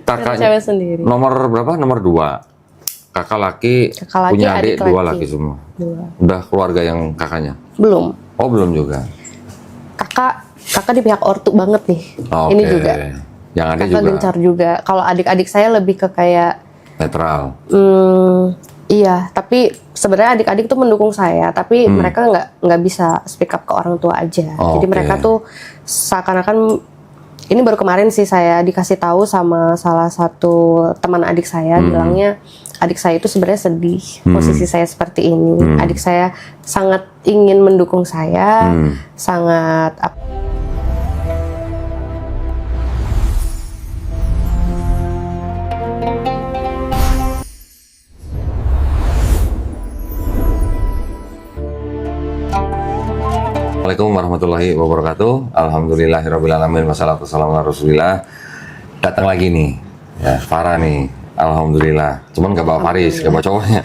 Kakak cewek sendiri. nomor berapa? Nomor 2. Kakak laki, punya adik 2 laki semua. 2. Udah keluarga yang kakaknya? Belum. Oh, belum juga. Kakak di pihak ortu banget nih. Oke. Ini juga. Yang adik Kakak juga gencar juga. Kalau adik-adik saya lebih ke kayak netral. iya, tapi sebenarnya adik-adik tuh mendukung saya, tapi mereka nggak bisa speak up ke orang tua aja. Jadi mereka tuh seakan-akan, ini baru kemarin sih saya dikasih tahu sama salah satu teman adik saya, bilangnya adik saya itu sebenarnya sedih posisi saya seperti ini. Adik saya sangat ingin mendukung saya, sangat Assalamualaikum warahmatullahi wabarakatuh. Alhamdulillahirrabbilalamin. Wassalatu wassalamu ala rasulillah. Datang lagi nih, ya, Farah nih. Alhamdulillah. Cuman gak bawa Faris, gak bawa cowoknya.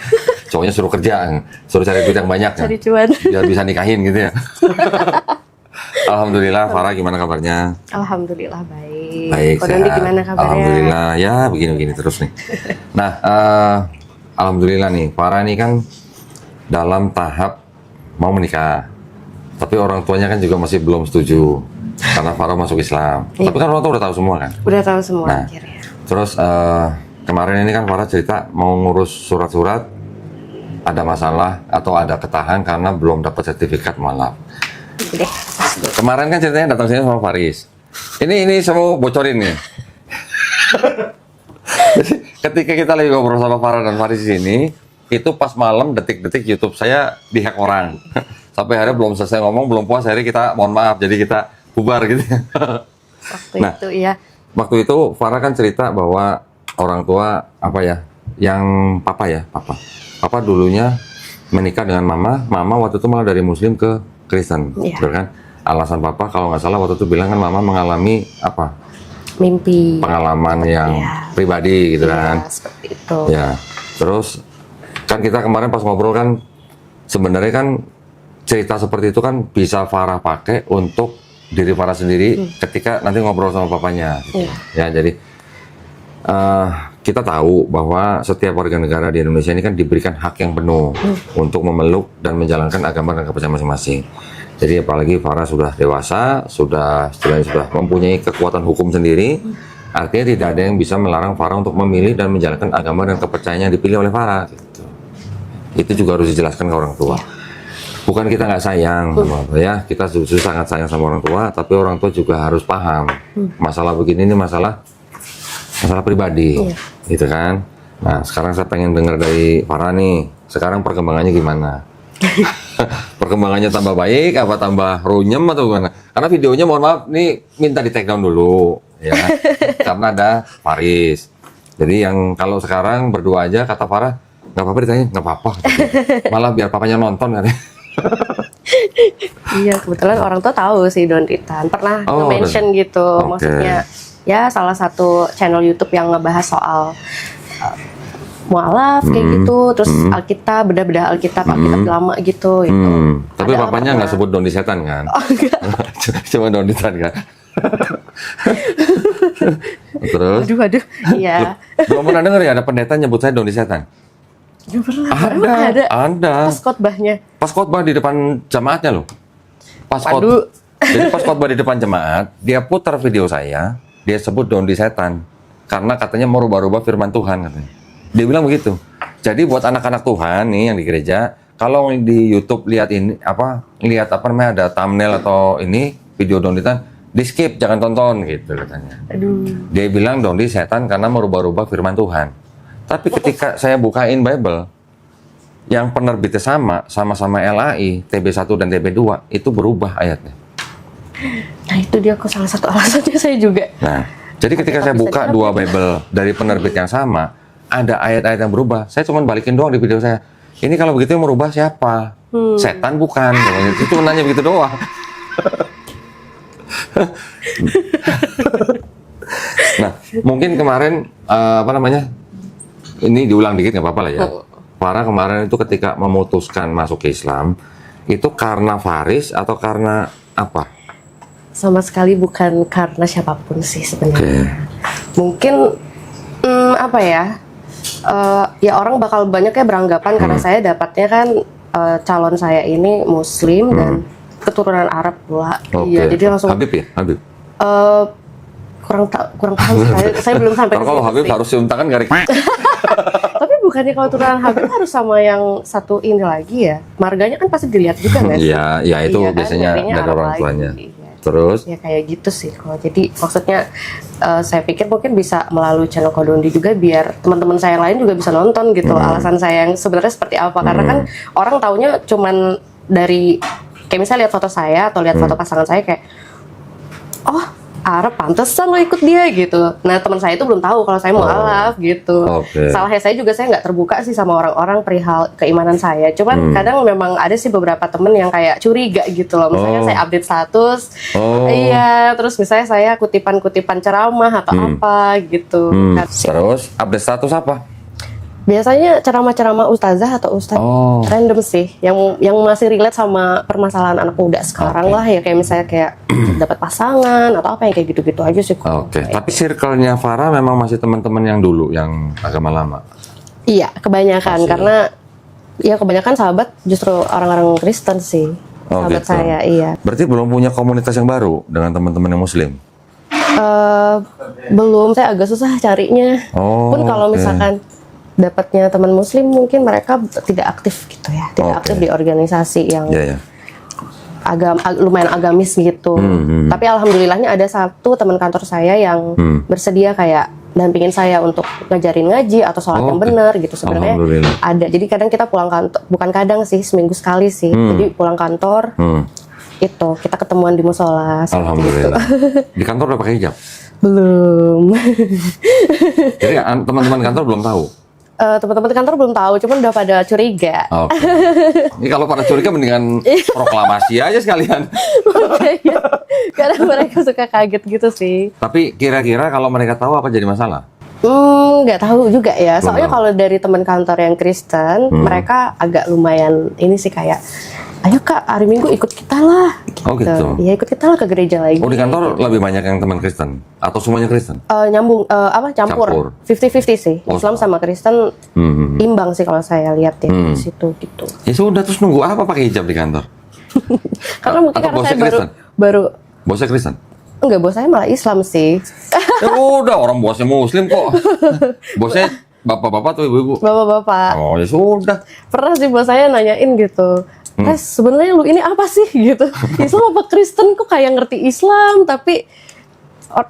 Cowoknya suruh kerja, suruh cari duit yang banyak, cari cuan. Biar bisa nikahin gitu ya. Alhamdulillah. Farah gimana kabarnya? Alhamdulillah baik. Baik, Kok nanti sehat. gimana kabarnya? Alhamdulillah, ya begini-begini terus nih. Nah, alhamdulillah nih, Farah nih kan dalam tahap mau menikah. Tapi orang tuanya kan juga masih belum setuju karena Farah masuk Islam. Tapi kan orang tua udah tahu semua kan? Udah tahu semua Nah, akhirnya. terus kemarin ini kan Farah cerita mau ngurus surat-surat, ada masalah atau ada ketahan karena belum dapat sertifikat malam. Deh. Kemarin kan ceritanya datang sini sama Faris. Ini semua bocorin nih. Jadi, ketika kita lagi ngobrol sama Farah dan Faris di sini, itu pas malam detik-detik YouTube saya dihack orang. Sampai akhirnya belum selesai ngomong, belum puas, akhirnya kita mohon maaf, jadi kita bubar gitu. Waktu itu iya. Waktu itu Farah kan cerita bahwa orang tua yang papa dulunya menikah dengan mama waktu itu malah dari Muslim ke Kristen, betul kan? Alasan papa kalau nggak salah waktu itu bilang kan mama mengalami mimpi, pengalaman yang pribadi gitu kan? Seperti itu. Ya, terus kan kita kemarin pas ngobrol kan sebenarnya kan cerita seperti itu kan bisa Farah pakai untuk diri Farah sendiri ketika nanti ngobrol sama papanya. Gitu. Ya, jadi kita tahu bahwa setiap warga negara di Indonesia ini kan diberikan hak yang penuh untuk memeluk dan menjalankan agama dan kepercayaan masing-masing. Jadi apalagi Farah sudah dewasa, sudah mempunyai kekuatan hukum sendiri, artinya tidak ada yang bisa melarang Farah untuk memilih dan menjalankan agama dan kepercayaan yang dipilih oleh Farah. Gitu. Itu juga harus dijelaskan ke orang tua. Bukan kita nggak sayang sama orang tua ya, kita justru sangat sayang sama orang tua, tapi orang tua juga harus paham masalah begini ini masalah pribadi, gitu kan. Nah, sekarang saya pengen dengar dari Farah nih, sekarang perkembangannya gimana? Perkembangannya tambah baik, apa tambah runyem atau gimana? Karena videonya mohon maaf nih minta di take down dulu, ya, karena ada Faris. Jadi yang kalau sekarang berdua aja kata Farah, nggak apa-apa ditanya, nggak apa-apa, malah biar papanya nonton katanya. Iya, kebetulan orang tua tahu sih Don Ritan pernah mention gitu, maksudnya ya salah satu channel YouTube yang ngebahas soal mualaf kayak gitu, terus Alkitab, beda-beda Alkitab lama gitu. Tapi papanya nggak sebut Doni setan kan? Oh, enggak. Cuma Doni setan kan? Terus? Aduh, iya. Belum pernah dengar ya ada pendeta nyebut saya Doni setan? Gak pernah. Ada. Pas khotbahnya. Pas khotbah di depan jemaatnya loh. Jadi pas khotbah di depan jemaat, dia putar video saya, dia sebut Doni setan karena katanya mau rubah-rubah firman Tuhan katanya. Dia bilang begitu. Jadi buat anak-anak Tuhan nih yang di gereja, kalau di YouTube lihat ini lihat ada thumbnail atau ini video Doni setan, di skip, jangan tonton gitu katanya. Aduh. Dia bilang Doni setan karena merubah-rubah firman Tuhan. Tapi ketika saya bukain Bible, yang penerbitnya sama-sama LAI, TB1 dan TB2, itu berubah ayatnya. Nah itu dia kok salah satu alasannya saya juga. Nah, jadi ketika saya buka dua Bible dari penerbit yang sama, ada ayat-ayat yang berubah. Saya cuma balikin doang di video saya. Ini kalau begitu yang merubah siapa? Setan bukan. Itu nanya begitu doang. Nah, mungkin kemarin ini diulang dikit nggak apa-apa lah ya. Farah kemarin itu ketika memutuskan masuk ke Islam, itu karena Faris atau karena apa? Sama sekali bukan karena siapapun sih sebenarnya. Mungkin apa ya? Ya orang bakal banyak ya beranggapan karena saya dapatnya kan calon saya ini Muslim dan keturunan Arab pula. Iya, jadi langsung Habib ya, Habib. Kurang paham saya belum sampai ke Kalau situ Habib sih. harus cium tangan garis. Tapi bukannya kalau turunan Habib harus sama yang satu ini lagi ya? Marganya kan pasti dilihat juga nggak sih? Iya, ya itu Iya kan, biasanya nyarinya dari Arab orang lagi. tuanya. Iya. Terus, Ya kayak gitu sih. Kalau jadi maksudnya saya pikir mungkin bisa melalui channel Kodondi juga biar teman-teman saya yang lain juga bisa nonton gitu. Alasan saya yang sebenarnya seperti apa? Karena kan orang taunya cuman dari kayak misalnya lihat foto saya atau lihat foto pasangan saya kayak, oh Arab pantesan lo ikut dia gitu. Nah teman saya itu belum tahu kalau saya mualaf gitu. Oke. Salahnya saya juga, saya nggak terbuka sih sama orang-orang perihal keimanan saya. Cuman kadang memang ada sih beberapa temen yang kayak curiga gitu loh. Misalnya saya update status, iya, terus misalnya saya kutipan-kutipan ceramah atau apa gitu. Kan. terus update status apa? Biasanya ceramah-ceramah ustazah atau ustadz random sih, yang masih relate sama permasalahan anak muda sekarang lah ya, kayak misalnya kayak dapat pasangan atau apa yang kayak gitu-gitu aja sih. Oke, tapi circle-nya Farah memang masih teman-teman yang dulu, yang agama lama. Iya, kebanyakan karena ya kebanyakan sahabat justru orang-orang Kristen sih. Sahabat gitu. saya, iya. Berarti belum punya komunitas yang baru dengan teman-teman yang Muslim? Belum, saya agak susah carinya. Oh, Pun kalau misalkan dapatnya teman Muslim mungkin mereka tidak aktif gitu ya, tidak aktif di organisasi yang Iya, ya. lumayan agamis gitu. Tapi alhamdulillahnya ada satu teman kantor saya yang bersedia kayak dampingin saya untuk ngajarin ngaji atau sholat yang benar gitu. Sebenarnya Alhamdulillah. ada. Jadi kadang kita pulang kantor, bukan kadang sih, seminggu sekali sih. Jadi pulang kantor itu kita ketemuan di musola. Alhamdulillah. Di kantor udah pakai hijab? Belum. Jadi teman-teman kantor belum tahu? Teman-teman kantor belum tahu, cuman udah pada curiga. Oke. Ini kalau pada curiga mendingan proklamasi aja sekalian. Makanya kadang mereka suka kaget gitu sih. Tapi kira-kira kalau mereka tahu apa jadi masalah? Nggak tahu juga ya. Soalnya kalau dari teman kantor yang Kristen, mereka agak lumayan ini sih kayak, ayo kak hari Minggu ikut kita lah. Gitu. Oh gitu. Iya ikut kita lah ke gereja lagi. Oh di kantor lebih banyak yang teman Kristen? Atau semuanya Kristen? Nyambung Campur. campur 50-50 sih. Islam sama Kristen imbang sih kalau saya lihat ya di situ gitu. Ya sudah, terus nunggu apa pakai hijab di kantor? Karena mungkin Atau karena bosnya saya Kristen? baru Bosnya Kristen? enggak, bos saya malah Islam sih. Ya udah, orang bosnya Muslim kok. Bosnya bapak-bapak tuh ibu-ibu? Bapak-bapak. Oh ya sudah. Pernah sih bos saya nanyain gitu, sebenarnya lu ini apa sih gitu? Islam apa Kristen? Kok kayak ngerti Islam tapi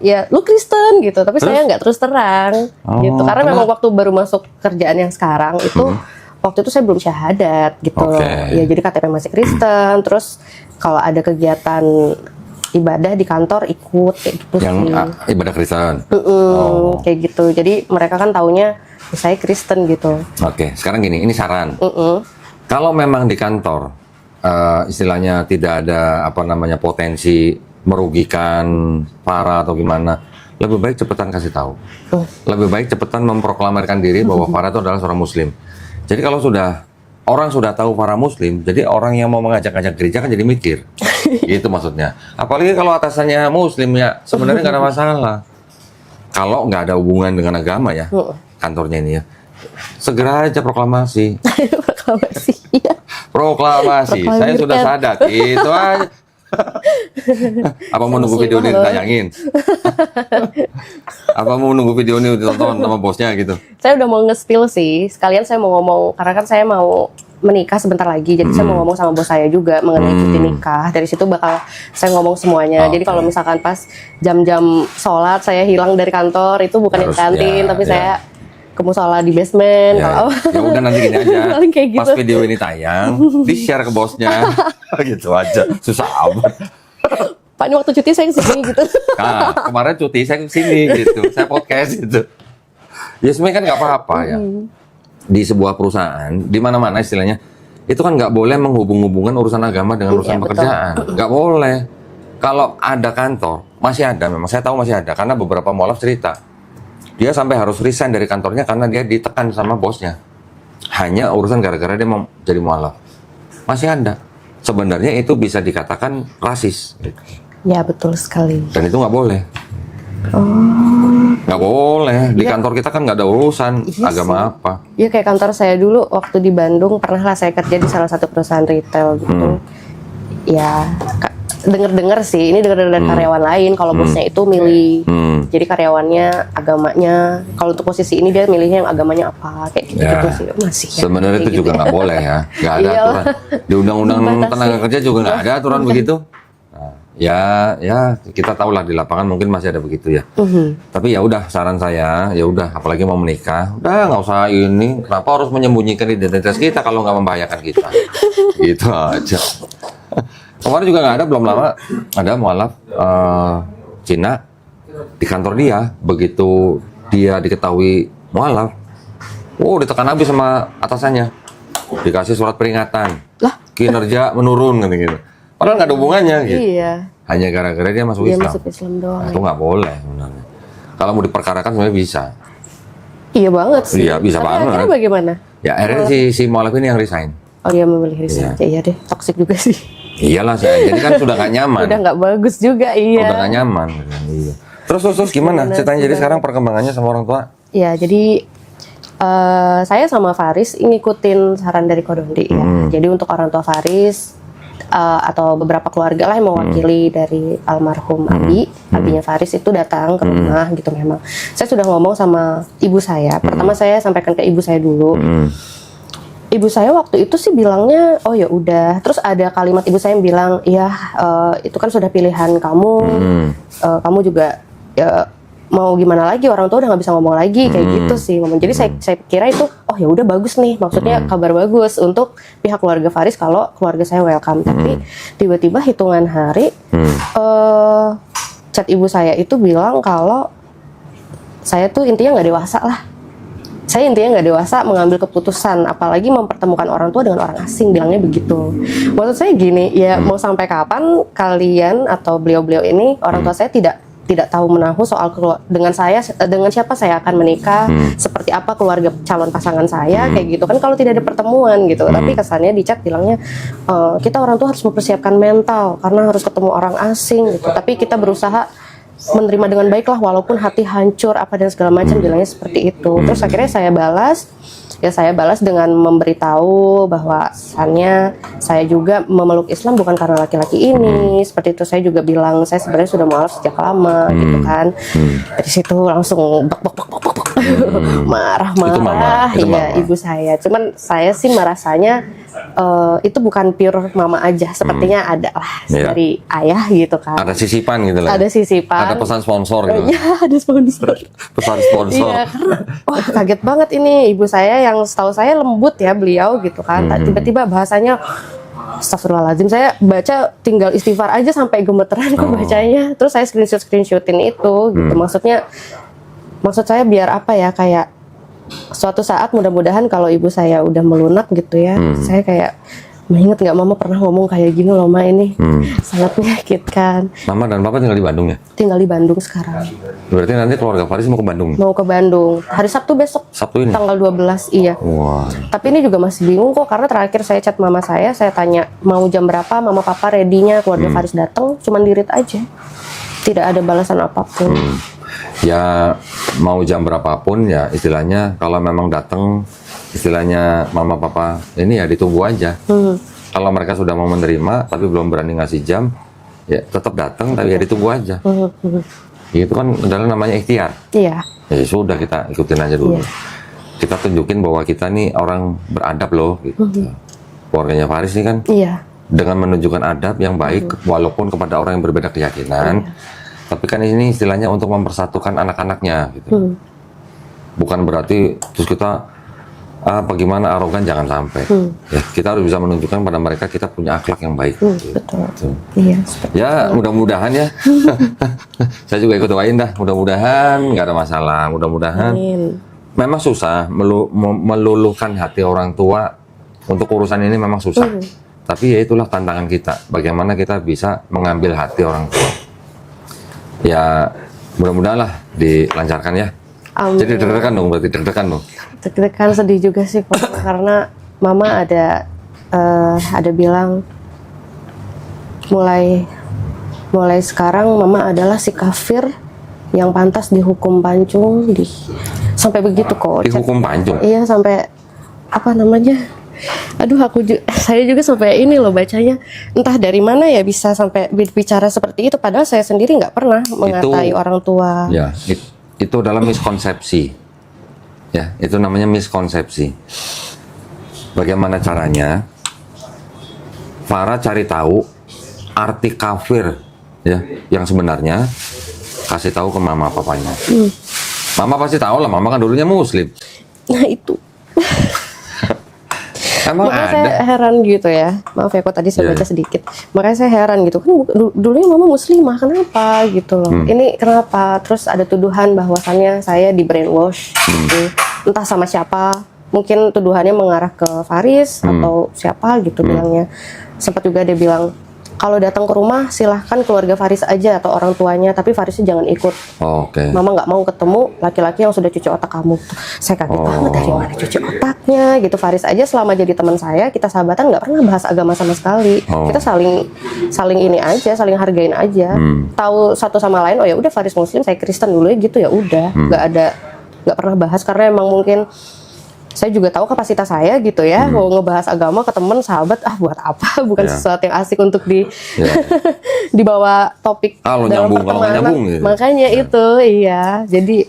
ya lu Kristen gitu. Tapi saya nggak terus terang gitu. Karena memang waktu baru masuk kerjaan yang sekarang itu waktu itu saya belum syahadat gitu. Ya jadi KTP masih Kristen. Terus kalau ada kegiatan ibadah di kantor ikut kayak gitu Yang sih. ibadah Kristen? Kayak gitu. Jadi mereka kan taunya saya Kristen gitu. Oke, sekarang gini, ini saran. Kalau memang di kantor istilahnya tidak ada apa namanya potensi merugikan Farah atau gimana, lebih baik cepetan kasih tahu. Lebih baik cepetan memproklamirkan diri bahwa Farah itu adalah seorang Muslim. Jadi kalau orang sudah tahu Farah Muslim, jadi orang yang mau mengajak-ajak gereja kan jadi mikir. Gitu maksudnya. Apalagi kalau atasannya Muslim ya, sebenarnya nggak ada masalah. Kalau nggak ada hubungan dengan agama ya, kantornya ini ya, segera aja proklamasi. Proklamasi. Iya. Proklamasi. Saya sudah sadat. Itu aja. Apa mau nunggu video ini ditayangin? Apa mau nunggu video ini ditonton sama bosnya gitu? Saya udah mau nge-spill sih. Sekalian saya mau ngomong, karena kan saya mau menikah sebentar lagi. Jadi saya mau ngomong sama bos saya juga mengenai cuti nikah. Dari situ bakal saya ngomong semuanya. Jadi kalau misalkan pas jam-jam sholat saya hilang dari kantor, itu bukan di kantin, tapi saya ke musola di basement. Ya udah nanti gini aja. Kayak gitu. Pas video ini tayang, di-share ke bosnya. Gitu aja. Susah amat. Pak ini waktu cuti saya kesini gitu. Nah, kemarin cuti saya kesini gitu. Saya podcast gitu. Ya sebenarnya kan nggak apa-apa ya. Di sebuah perusahaan, di mana-mana istilahnya, itu kan nggak boleh menghubung-hubungkan urusan agama dengan urusan pekerjaan. Nggak boleh. Kalau ada kantor, masih ada memang. Saya tahu masih ada, karena beberapa mualaf cerita. Dia sampai harus resign dari kantornya karena dia ditekan sama bosnya. Hanya urusan gara-gara dia mau jadi mualaf. Masih ada. Sebenarnya itu bisa dikatakan rasis. Ya betul sekali. Dan itu nggak boleh. Nggak boleh. Di kantor kita kan nggak ada urusan Iya agama sih. apa. Ya kayak kantor saya dulu waktu di Bandung, pernah lah saya kerja di salah satu perusahaan retail gitu. Ya denger-denger sih, ini denger dari karyawan lain kalau bosnya itu milih. Jadi karyawannya agamanya, kalau untuk posisi ini dia milihnya yang agamanya apa, kayak gitu, Ya, sih. Masih ya, sebenarnya kayak itu gitu juga ya. nggak boleh ya. Nggak ada Iyalah. aturan. Di undang-undang Dibatasi. tenaga kerja juga nggak ada aturan begitu. Nah, ya kita tahu lah di lapangan mungkin masih ada begitu ya. Tapi ya udah, saran saya ya udah, apalagi mau menikah, udah nggak usah ini. Kenapa harus menyembunyikan identitas kita kalau nggak membahayakan kita? Gitu aja. Kemarin juga nggak ada, belum lama ada mualaf Cina di kantor dia. Begitu dia diketahui mualaf, ditekan habis sama atasannya, dikasih surat peringatan, Lah? kinerja menurun gitu. Padahal nggak ada hubungannya gitu. Iya, Hanya gara-gara dia masuk dia Islam. masuk Islam doang. Nah, itu nggak boleh sebenarnya. Kalau mau diperkarakan sebenarnya bisa. Iya banget sih. Iya, bisa Tapi banget. akhirnya bagaimana? Ya akhirnya si mualaf ini yang resign. Oh dia memilih resign aja, iya deh, toksik juga sih. Iyalah, jadi kan sudah nggak nyaman. Udah nggak bagus juga, iya. Udah nggak nyaman. Iya. Terus gimana? Ceritanya jadi sekarang perkembangannya sama orang tua? Ya, jadi saya sama Faris ngikutin saran dari Kodondi ya. Jadi untuk orang tua Faris atau beberapa keluarga lah yang mewakili dari almarhum abinya Faris itu datang ke rumah gitu memang. Saya sudah ngomong sama ibu saya. Pertama saya sampaikan ke ibu saya dulu. Ibu saya waktu itu sih bilangnya, oh ya udah. Terus ada kalimat ibu saya yang bilang, iya itu kan sudah pilihan kamu. Kamu juga ya mau gimana lagi, orang tua udah nggak bisa ngomong lagi kayak gitu sih ngomong. Jadi saya kira itu, oh ya udah bagus nih, maksudnya kabar bagus untuk pihak keluarga Faris kalau keluarga saya welcome. Tapi tiba-tiba hitungan hari chat ibu saya itu bilang kalau saya tuh intinya nggak dewasa lah. Saya intinya nggak dewasa mengambil keputusan, apalagi mempertemukan orang tua dengan orang asing, bilangnya begitu. Maksud saya gini, ya mau sampai kapan kalian atau beliau-beliau ini, orang tua saya tidak tahu menahu soal dengan siapa saya akan menikah, seperti apa keluarga calon pasangan saya, kayak gitu kan kalau tidak ada pertemuan gitu. Tapi kesannya di chat bilangnya kita orang tua harus mempersiapkan mental karena harus ketemu orang asing gitu. Tapi kita berusaha menerima dengan baik lah walaupun hati hancur apa dan segala macam, bilangnya seperti itu. Terus akhirnya saya balas dengan memberitahu bahwasannya saya juga memeluk Islam bukan karena laki-laki ini, seperti itu. Saya juga bilang saya sebenarnya sudah mualaf sejak lama gitu kan. Dari situ langsung marah-marah ya ibu saya. Cuman saya sih merasanya itu bukan pure mama aja, sepertinya ada lah dari ayah gitu kan. Ada sisipan gitu lah. Ada sisipan. Ada pesan sponsor gitu. Iya, ada sponsor. Pesan sponsor. Iya, karena wah kaget banget ini ibu saya yang setahu saya lembut ya beliau gitu kan. Tiba-tiba bahasanya astagfirullahaladzim, saya baca tinggal istighfar aja sampai gemeteran kok bacanya. Terus saya screenshotin itu gitu. Maksud saya biar apa ya, kayak suatu saat mudah-mudahan kalau ibu saya udah melunak gitu ya, saya kayak mengingat nggak mama pernah ngomong kayak gini loh ma, ini sangat menyakitkan. Mama dan papa tinggal di Bandung ya? Tinggal di Bandung sekarang. Berarti nanti keluarga Faris mau ke Bandung? Mau ke Bandung hari Sabtu besok. Sabtu ini? Tanggal 12, iya. Wah. Tapi ini juga masih bingung kok, karena terakhir saya chat mama saya tanya mau jam berapa, mama papa ready-nya keluarga Faris datang, cuman dirit aja. Tidak ada balasan apapun. Ya mau jam berapapun ya istilahnya, kalau memang datang istilahnya mama papa ini ya ditunggu aja. Kalau mereka sudah mau menerima tapi belum berani ngasih jam, ya tetap datang tapi ya ditunggu aja. Itu kan adalah namanya ikhtiar. Iya. Ya sudah, kita ikutin aja dulu. Kita tunjukin bahwa kita nih orang beradab loh gitu. Keluarganya Faris ini kan dengan menunjukkan adab yang baik walaupun kepada orang yang berbeda keyakinan. Tapi kan ini istilahnya untuk mempersatukan anak-anaknya gitu. Bukan berarti terus kita bagaimana arogan, jangan sampai. Ya, kita harus bisa menunjukkan pada mereka kita punya akhlak yang baik. Betul. Iya. Ya, mudah-mudahan ya. Saya juga ikut doain dah. Mudah-mudahan nggak ada masalah. Mudah-mudahan. Memang susah meluluhkan hati orang tua untuk urusan ini, memang susah. Tapi ya itulah tantangan kita. Bagaimana kita bisa mengambil hati orang tua. Ya, mudah-mudahan lah dilancarkan ya. Amin. Jadi deg-degan dong, berarti deg-degan dong. Deg-degan, sedih juga sih Pak, karena mama ada bilang mulai sekarang mama adalah si kafir yang pantas dihukum pancung sampai begitu kok. Dihukum pancung. Iya, sampai apa namanya? Aduh, saya juga sampai ini loh bacanya, entah dari mana ya bisa sampai bicara seperti itu, padahal saya sendiri nggak pernah mengatai orang tua. Ya, itu dalam miskonsepsi. Ya, itu namanya miskonsepsi. Bagaimana caranya? Farah cari tahu arti kafir ya yang sebenarnya, kasih tahu ke mama papanya. Mama pasti tahu lah, mama kan dulunya muslim. Nah itu. Emang makanya ada. saya heran gitu ya, maaf ya kok tadi saya baca sedikit, makanya saya heran gitu kan, dulunya mama muslimah, kenapa gitu loh, ini kenapa, terus ada tuduhan bahwasannya saya di brainwash gitu. Entah sama siapa, mungkin tuduhannya mengarah ke Faris atau siapa gitu bilangnya. Sempat juga dia bilang kalau datang ke rumah silahkan keluarga Faris aja atau orang tuanya, tapi Farisnya jangan ikut. Oke. Mama nggak mau ketemu laki-laki yang sudah cuci otak kamu. Saya kaget banget, dari mana cuci otaknya gitu. Faris aja selama jadi teman saya, kita sahabatan nggak pernah bahas agama sama sekali. Kita saling ini aja, saling hargain aja. Tahu satu sama lain, oh ya udah Faris Muslim, saya Kristen dulu ya gitu, ya udah. Nggak pernah bahas karena emang mungkin saya juga tahu kapasitas saya gitu ya, mau ngebahas agama ke teman sahabat, buat apa, bukan sesuatu yang asik untuk dibawa topik Kalau dalam nyambung, kalau nggak pertemanan. nyambung gitu. Makanya itu, iya, jadi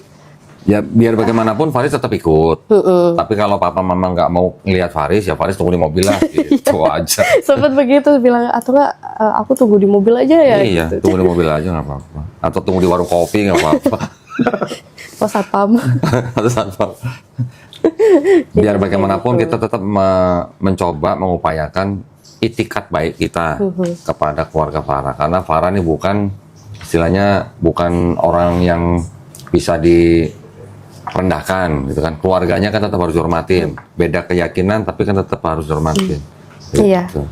ya biar bagaimanapun Faris tetap ikut. Tapi kalau papa mama nggak mau ngelihat Faris, ya Faris tunggu di mobil lah, gitu aja. sempat begitu bilang, atau nggak aku tunggu di mobil aja ya. Iya, gitu. tunggu di mobil aja nggak apa-apa. Atau tunggu di warung kopi nggak apa-apa. Oh satpam. Atau satpam. Biar bagaimanapun kita tetap mencoba mengupayakan itikat baik kita kepada keluarga Farah, karena Farah ini bukan istilahnya bukan orang yang bisa direndahkan gitu kan. Keluarganya kan tetap harus dihormatin. Beda keyakinan tapi kan tetap harus dihormatin. Iya. Gitu.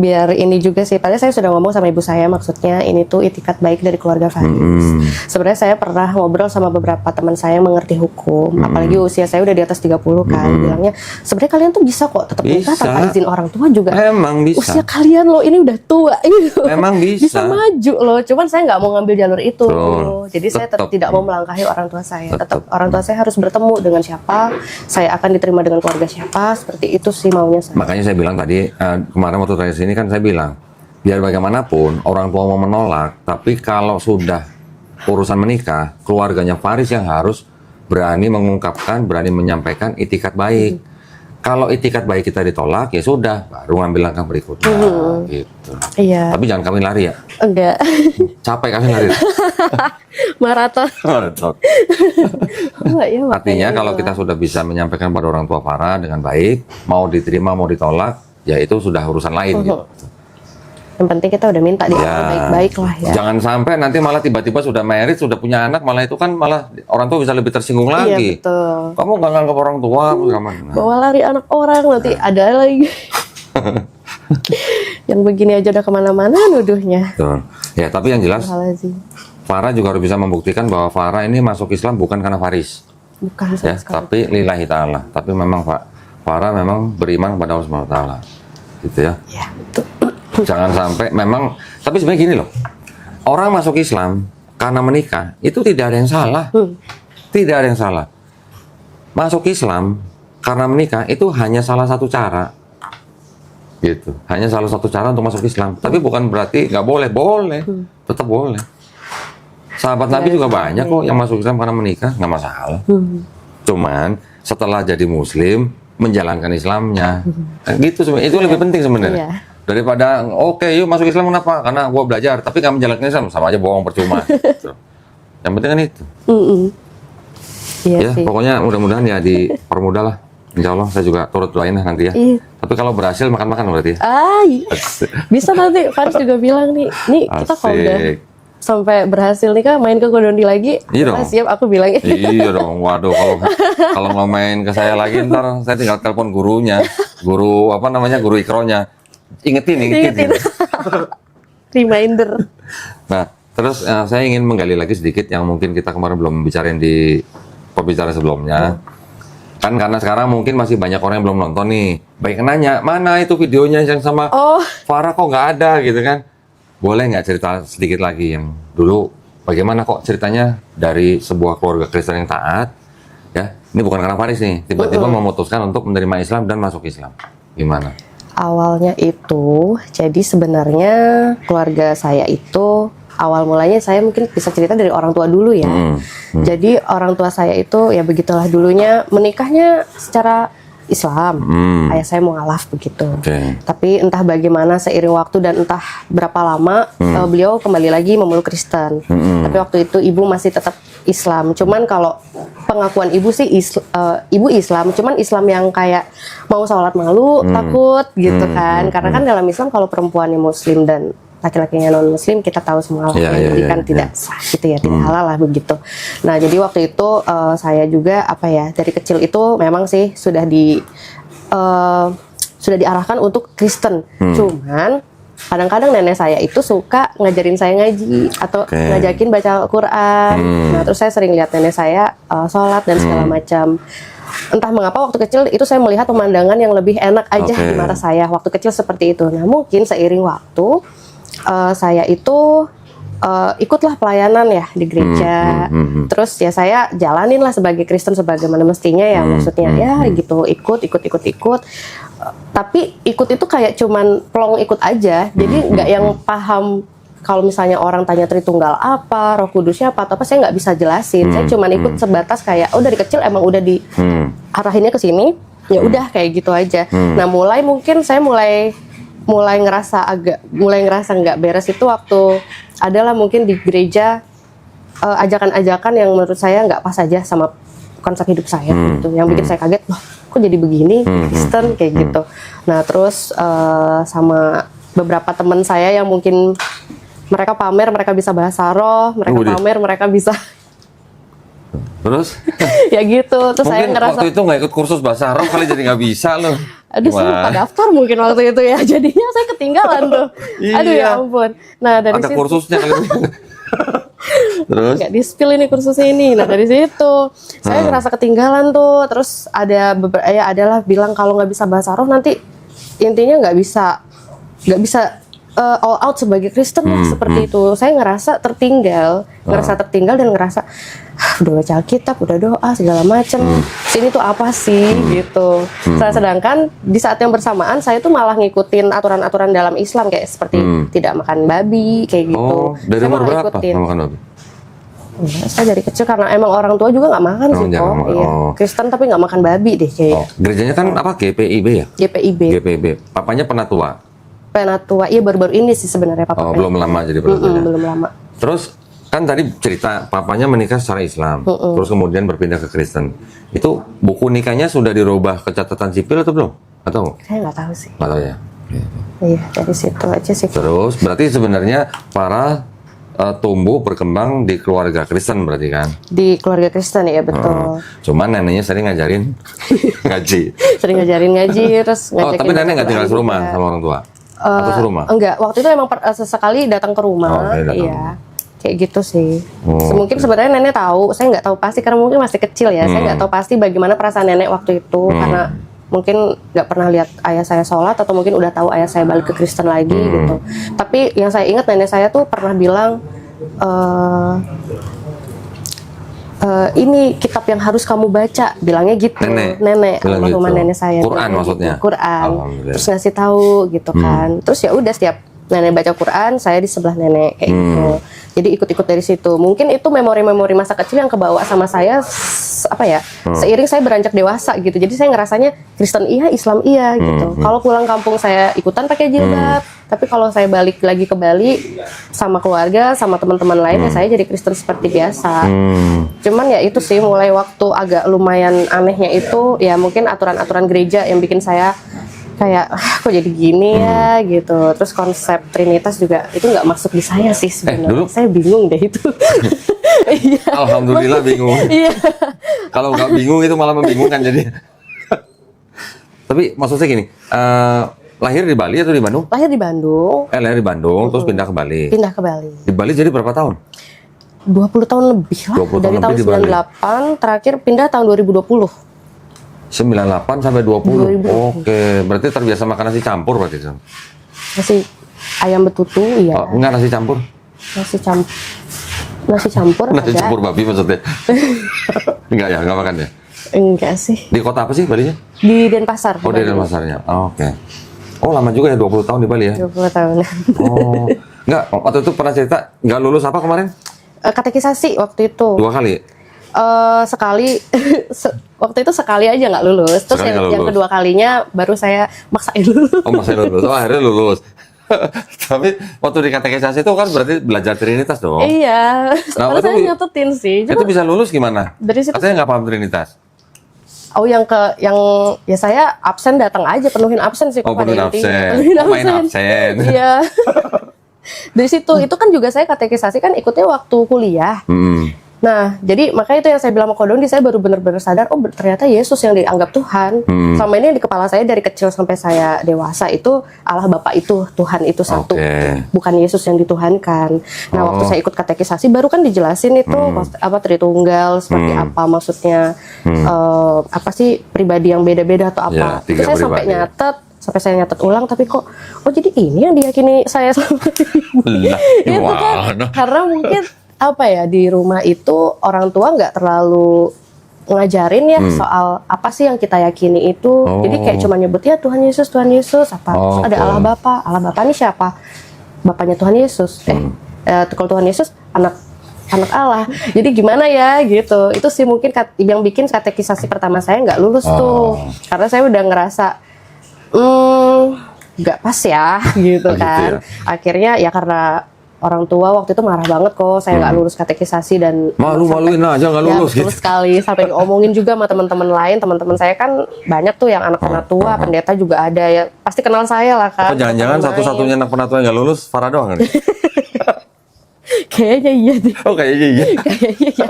Biar ini juga sih, padahal saya sudah ngomong sama ibu saya, maksudnya ini tuh itikat baik dari keluarga Faris. Sebenarnya saya pernah ngobrol sama beberapa teman saya yang mengerti hukum, apalagi usia saya udah di atas 30 kan, bilangnya sebenarnya kalian tuh bisa kok tetap nikah tanpa izin orang tua juga. Emang bisa. Usia kalian loh ini udah tua gitu. Emang bisa. Bisa maju loh, cuman saya nggak mau ngambil jalur itu. Jadi saya Tetap. tidak mau melangkahi orang tua saya. Tetap orang tua saya harus bertemu dengan siapa, saya akan diterima dengan keluarga siapa, seperti itu sih maunya saya. Makanya saya bilang tadi, kemarin waktu terakhir sini kan saya bilang, biar bagaimanapun orang tua mau menolak, tapi kalau sudah urusan menikah, keluarganya Faris yang harus berani mengungkapkan, berani menyampaikan itikat baik. Kalau itikat baik kita ditolak, ya sudah, baru ngambil langkah berikutnya. Gitu. Iya. Tapi jangan kawin lari ya. Enggak. Capek kawin lari. Maraton. Oh, iya, Artinya kalau kita sudah bisa menyampaikan pada orang tua Farah dengan baik, mau diterima mau ditolak, ya itu sudah urusan lain. Gitu. Yang penting kita udah minta dia baik-baik lah ya. Jangan sampai nanti malah tiba-tiba sudah married, sudah punya anak, malah itu kan malah orang tua bisa lebih tersinggung lagi. Iya betul. Kamu nggak nganggap orang tua, Bawa lari anak orang, nanti ada lagi. Yang begini aja udah kemana-mana nuduhnya. Betul. Ya, tapi yang jelas Farah juga harus bisa membuktikan bahwa Farah ini masuk Islam bukan karena Faris. Bukan Ya, tapi lillahi ta'ala. Tapi memang Farah memang beriman kepada Allah SWT. Gitu ya. Iya, betul. Jangan sampai memang, tapi sebenarnya gini loh, orang masuk Islam karena menikah itu tidak ada yang salah, tidak ada yang salah. Masuk Islam karena menikah itu hanya salah satu cara, gitu. Hanya salah satu cara untuk masuk Islam. Tapi bukan berarti nggak boleh, boleh, tetap boleh. Sahabat Nabi juga banyak kok yang masuk Islam karena menikah, nggak masalah. Cuman setelah jadi Muslim menjalankan Islamnya, gitu sebenarnya itu lebih penting sebenarnya. Iya. Daripada oke, yuk masuk Islam kenapa? Karena gua belajar, tapi nggak menjalankan Islam sama aja bohong percuma. Gitu. Yang penting kan itu. Iya Ya, sih. pokoknya mudah-mudahan ya dipermudah lah. Insya Allah saya juga turut doain lah nanti ya. Iya. Tapi kalau berhasil makan-makan berarti ya. Yes. Bisa nanti Faris juga bilang nih kita kalau udah Asik. sampai berhasil nih Kak main ke Kodondi lagi. Iya dong. Siap aku bilang. Iya dong. Waduh, kalau nggak main ke saya lagi ntar saya tinggal telepon gurunya, guru apa namanya, guru ikronya. Ingetin. Reminder. Nah, terus saya ingin menggali lagi sedikit yang mungkin kita kemarin belum bicarain di pembicaraan sebelumnya. Kan karena sekarang mungkin masih banyak orang yang belum nonton nih. Baik nanya, mana itu videonya yang sama Farah kok nggak ada gitu kan. Boleh nggak cerita sedikit lagi yang dulu bagaimana kok ceritanya dari sebuah keluarga Kristen yang taat, ya, ini bukan karena Faris nih, tiba-tiba memutuskan untuk menerima Islam dan masuk Islam, gimana? Awalnya itu, jadi sebenarnya keluarga saya itu awal mulanya saya mungkin bisa cerita dari orang tua dulu ya. Jadi orang tua saya itu ya begitulah dulunya menikahnya secara Islam, ayah saya mualaf begitu. Tapi entah bagaimana seiring waktu dan entah berapa lama beliau kembali lagi memeluk Kristen. Tapi waktu itu ibu masih tetap Islam. Cuman kalau pengakuan ibu sih ibu Islam, cuman Islam yang kayak mau sholat malu, takut gitu kan. Karena kan dalam Islam kalau perempuannya Muslim dan laki-lakinya non Muslim kita tahu semua lah, jadi kan tidak sah gitu ya, tidak halal lah begitu. Nah jadi waktu itu saya juga apa ya dari kecil itu memang sih sudah diarahkan untuk Kristen. Cuman kadang-kadang nenek saya itu suka ngajarin saya ngaji atau ngajakin baca Al-Quran. Nah terus saya sering lihat nenek saya sholat dan segala macam. Entah mengapa waktu kecil itu saya melihat pemandangan yang lebih enak aja di mata saya waktu kecil seperti itu. Nah mungkin seiring waktu saya itu ikutlah pelayanan ya di gereja. Terus ya saya jalanin lah sebagai Kristen sebagaimana mestinya ya, maksudnya ya gitu ikut. Tapi ikut itu kayak cuman plong ikut aja. Jadi nggak yang paham kalau misalnya orang tanya Tritunggal apa, Roh Kudusnya apa atau apa, saya nggak bisa jelasin. Saya cuman ikut sebatas kayak dari kecil emang udah diarahinnya ke sini. Ya udah kayak gitu aja. Nah mungkin saya mulai ngerasa nggak beres itu waktu adalah mungkin di gereja ajakan-ajakan yang menurut saya nggak pas aja sama konsep hidup saya gitu, yang bikin saya kaget, loh kok jadi begini Kristen kayak gitu. Nah terus sama beberapa teman saya yang mungkin mereka pamer mereka bisa bahasa roh, mereka bisa terus ya gitu. Terus mungkin saya ngerasa waktu itu nggak ikut kursus bahasa Arab kali jadi nggak bisa loh. Aduh, saya lupa daftar mungkin waktu itu ya. Jadinya saya ketinggalan tuh. Aduh ya ampun. Nah dari ada situ kursusnya kali. Terus nggak di-spill ini kursusnya ini. Nah dari situ saya ngerasa ketinggalan tuh. Terus ada adalah bilang kalau nggak bisa bahasa roh nanti intinya nggak bisa all out sebagai Kristen lah seperti itu. Saya ngerasa tertinggal dan ngerasa udah baca Alkitab, udah doa segala macem. Sini tuh apa sih gitu. Sedangkan di saat yang bersamaan saya tuh malah ngikutin aturan-aturan dalam Islam kayak seperti tidak makan babi kayak gitu. Dari saya umur berapa ikutin. nggak makan babi? Ya, saya dari kecil karena emang orang tua juga nggak makan sih kok. Iya. Kristen tapi nggak makan babi deh kayaknya. Gerejanya kan apa GPIB ya? GPIB. Papanya penatua. Penatua, iya baru-baru ini sih sebenarnya papa. Belum lama jadi penatuanya. Belum lama. Terus kan tadi cerita papanya menikah secara Islam, terus kemudian berpindah ke Kristen. Itu buku nikahnya sudah dirubah ke catatan sipil atau belum? Atau? Saya nggak tahu sih. Nggak tahu ya. Iya dari situ aja sih. Terus berarti sebenarnya para tumbuh berkembang di keluarga Kristen berarti kan? Di keluarga Kristen ya betul. Cuman neneknya sering ngajarin ngaji. Sering ngajarin ngaji terus ngajakin. Tapi nenek nggak tinggal serumah sama orang tua? Atau serumah? Enggak, waktu itu emang sesekali datang ke rumah. Iya. Kayak gitu sih. Mungkin sebenarnya nenek tahu, saya nggak tahu pasti karena mungkin masih kecil ya. Saya nggak tahu pasti bagaimana perasaan nenek waktu itu karena mungkin nggak pernah lihat ayah saya sholat atau mungkin udah tahu ayah saya balik ke Kristen lagi gitu. Tapi yang saya ingat nenek saya tuh pernah bilang ini kitab yang harus kamu baca, bilangnya gitu. Nenek almarhumah nenek saya. Quran maksudnya. Quran. Terus ngasih tahu gitu kan. Terus ya udah setiap nenek baca Quran, saya di sebelah nenek kayak gitu. Jadi ikut-ikut dari situ. Mungkin itu memori-memori masa kecil yang kebawa sama saya seiring saya beranjak dewasa gitu. Jadi saya ngerasanya Kristen iya, Islam iya gitu. Kalau pulang kampung saya ikutan pakai jilbab. Tapi kalau saya balik lagi ke Bali sama keluarga, sama teman-teman lain ya saya jadi Kristen seperti biasa. Cuman ya itu sih mulai waktu agak lumayan anehnya itu ya mungkin aturan-aturan gereja yang bikin saya kayak kok jadi gini ya gitu. Terus konsep Trinitas juga itu nggak masuk di saya sih sebenarnya. Saya bingung deh itu. Alhamdulillah bingung. Iya. Kalau nggak bingung itu malah membingungkan jadi. Tapi maksudnya gini, lahir di Bali atau di Bandung? Lahir di Bandung. Lahir di Bandung, terus pindah ke Bali. Pindah ke Bali. Di Bali jadi berapa tahun? 20 tahun lebih lah. 20 Dari tahun 98, terakhir pindah tahun 2020. 98 sampai 20. Oke, berarti terbiasa makan nasi campur berarti itu. Nasi ayam betutu, iya. Enggak nasi campur. Nasi campur. Nasi campur Nasi ada. campur babi maksudnya? Enggak ya, enggak makan ya? Enggak sih. Di kota apa sih Balinya? Di Denpasar. Oh, di Denpasarnya. Oh, oke. Oh, lama juga ya, 20 tahun di Bali ya? 20 tahun. Oh, enggak, waktu itu pernah cerita nggak lulus apa kemarin? Katekisasi waktu itu. 2 kali? Sekali, waktu itu sekali aja nggak lulus. Terus Sekali nggak yang lulus. kedua kalinya baru saya maksain lulus. Oh, masih lulus. Oh, akhirnya lulus. Tapi waktu di katekisasi itu kan berarti belajar Trinitas dong. Iya, Nah, padahal itu saya nyatetin sih. Itu Cuma bisa lulus gimana? dari situ Katanya nggak paham Trinitas. oh yang ya saya absen datang aja penuhin absen sih. Oh, pada penuhin intinya. absen. Penuhin Oh, main absen. Iya. Dari situ itu kan juga saya katekisasi kan ikutnya waktu kuliah. Nah, jadi makanya itu yang saya bilang sama Kodong, saya baru benar-benar sadar, oh ternyata Yesus yang dianggap Tuhan. Selama ini di kepala saya dari kecil sampai saya dewasa itu Allah Bapa itu, Tuhan itu satu. Oke. Bukan Yesus yang dituhankan. Nah, waktu saya ikut katekisasi baru kan dijelasin itu apa Tritunggal, seperti apa maksudnya, apa sih pribadi yang beda-beda atau Ya, apa. tiga Itu saya sampai pribadi. sampai saya nyatet ulang, tapi kok, oh jadi ini yang diyakini saya sama Lah, itu kan gimana? karena mungkin apa ya di rumah itu orang tua nggak terlalu ngajarin ya soal apa sih yang kita yakini itu. Jadi kayak cuma nyebut ya Tuhan Yesus apa. Terus ada Allah Bapa ini siapa? Bapaknya Tuhan Yesus. Kalau Tuhan Yesus anak Allah. Jadi gimana ya gitu. Itu sih mungkin yang bikin katekisasi pertama saya nggak lulus tuh. Karena saya udah ngerasa nggak pas ya gitu Oh, gitu kan. ya. Akhirnya ya karena orang tua waktu itu marah banget kok saya nggak lulus katekisasi dan Malu-maluin aja nggak lulus ya, betul gitu. sekali sampai ngomongin juga sama teman-teman lain. Teman-teman saya kan banyak tuh yang anak-anak tua, pendeta juga ada ya, pasti kenal saya lah kan. Apa jangan-jangan satu-satunya anak penatua yang nggak lulus Farah doang kan? Kayaknya iya deh. Oh, kayaknya iya. Kayaknya iya.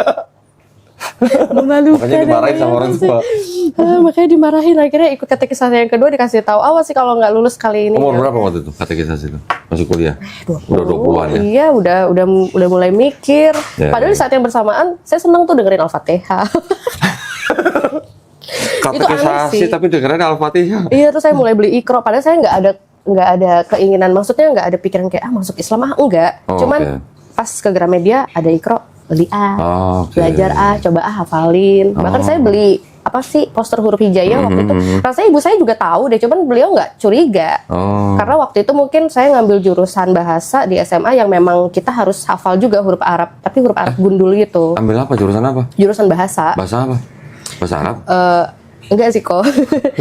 Memalukan. Makanya dimarahin sama orang tua. Makanya dimarahin, akhirnya ikut katekisasi yang kedua dikasih tahu awas sih kalau nggak lulus kali ini. Umur Ya. berapa waktu itu katekisasi itu? Masih kuliah? 20. Udah 20-an ya? Iya, udah mulai mikir. Ya, Padahal ya. di saat yang bersamaan saya seneng tuh dengerin Al-Fatihah. Katekisasi sih. tapi dengerin Al-Fatihah. Iya, terus saya mulai beli Iqra. Padahal saya nggak ada keinginan, maksudnya nggak ada pikiran kayak masuk Islam enggak. Oh, Cuman oke. pas ke Gramedia ada Iqra, beli Oke. belajar coba hafalin. Bahkan saya beli apa sih poster huruf hijaiyah waktu itu. Rasanya ibu saya juga tahu deh, cuman beliau nggak curiga. Oh. Karena waktu itu mungkin saya ngambil jurusan bahasa di SMA yang memang kita harus hafal juga huruf Arab, tapi huruf Arab gundul gitu. Ambil apa? Jurusan apa? Jurusan bahasa. Bahasa apa? Bahasa Arab? Enggak sih kok.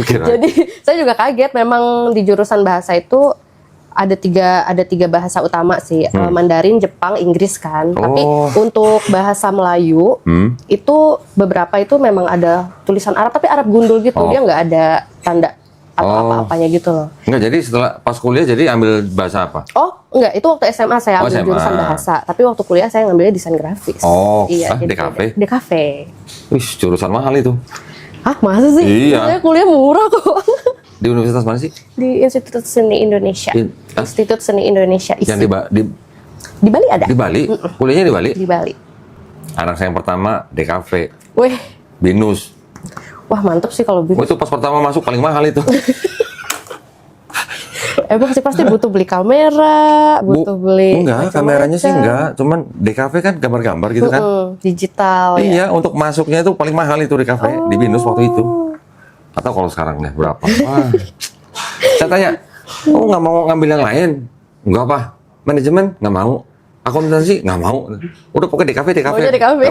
Kirain. Jadi saya juga kaget, memang di jurusan bahasa itu ada tiga bahasa utama sih, Mandarin, Jepang, Inggris kan. Tapi untuk bahasa Melayu itu beberapa itu memang ada tulisan Arab, tapi Arab gundul gitu, dia nggak ada tanda atau apa-apanya gitu loh. Enggak, jadi setelah pas kuliah jadi ambil bahasa apa? Oh enggak, itu waktu SMA saya ambil SMA. jurusan bahasa, tapi waktu kuliah saya ngambilnya desain grafis. Iya, jadi DKV? DKV. Wih, jurusan mahal itu. Hah, masa sih? Iya. Saya kuliah murah kok. Di universitas mana sih? Di Institut Seni Indonesia. Institut Seni Indonesia. ISI. Yang Di Bali ada? di Bali? Kuliahnya di Bali? Di Bali. Anak saya yang pertama DKV, Wih, BINUS. wah mantep sih kalau Oh, gitu. itu pas pertama masuk paling mahal itu. Emang sih pasti butuh beli kamera, butuh beli Enggak, macam-macam. kameranya sih enggak. Cuman DKV kan gambar-gambar gitu kan. Digital ya. Iya, untuk masuknya itu paling mahal itu DKV di BINUS waktu itu. Atau kalau sekarang deh berapa? Wah. Saya tanya, oh nggak mau ngambil yang lain? Enggak apa? Manajemen nggak mau? Akuntansi nggak mau? Udah pokoknya DKV. Mau jadi kafe.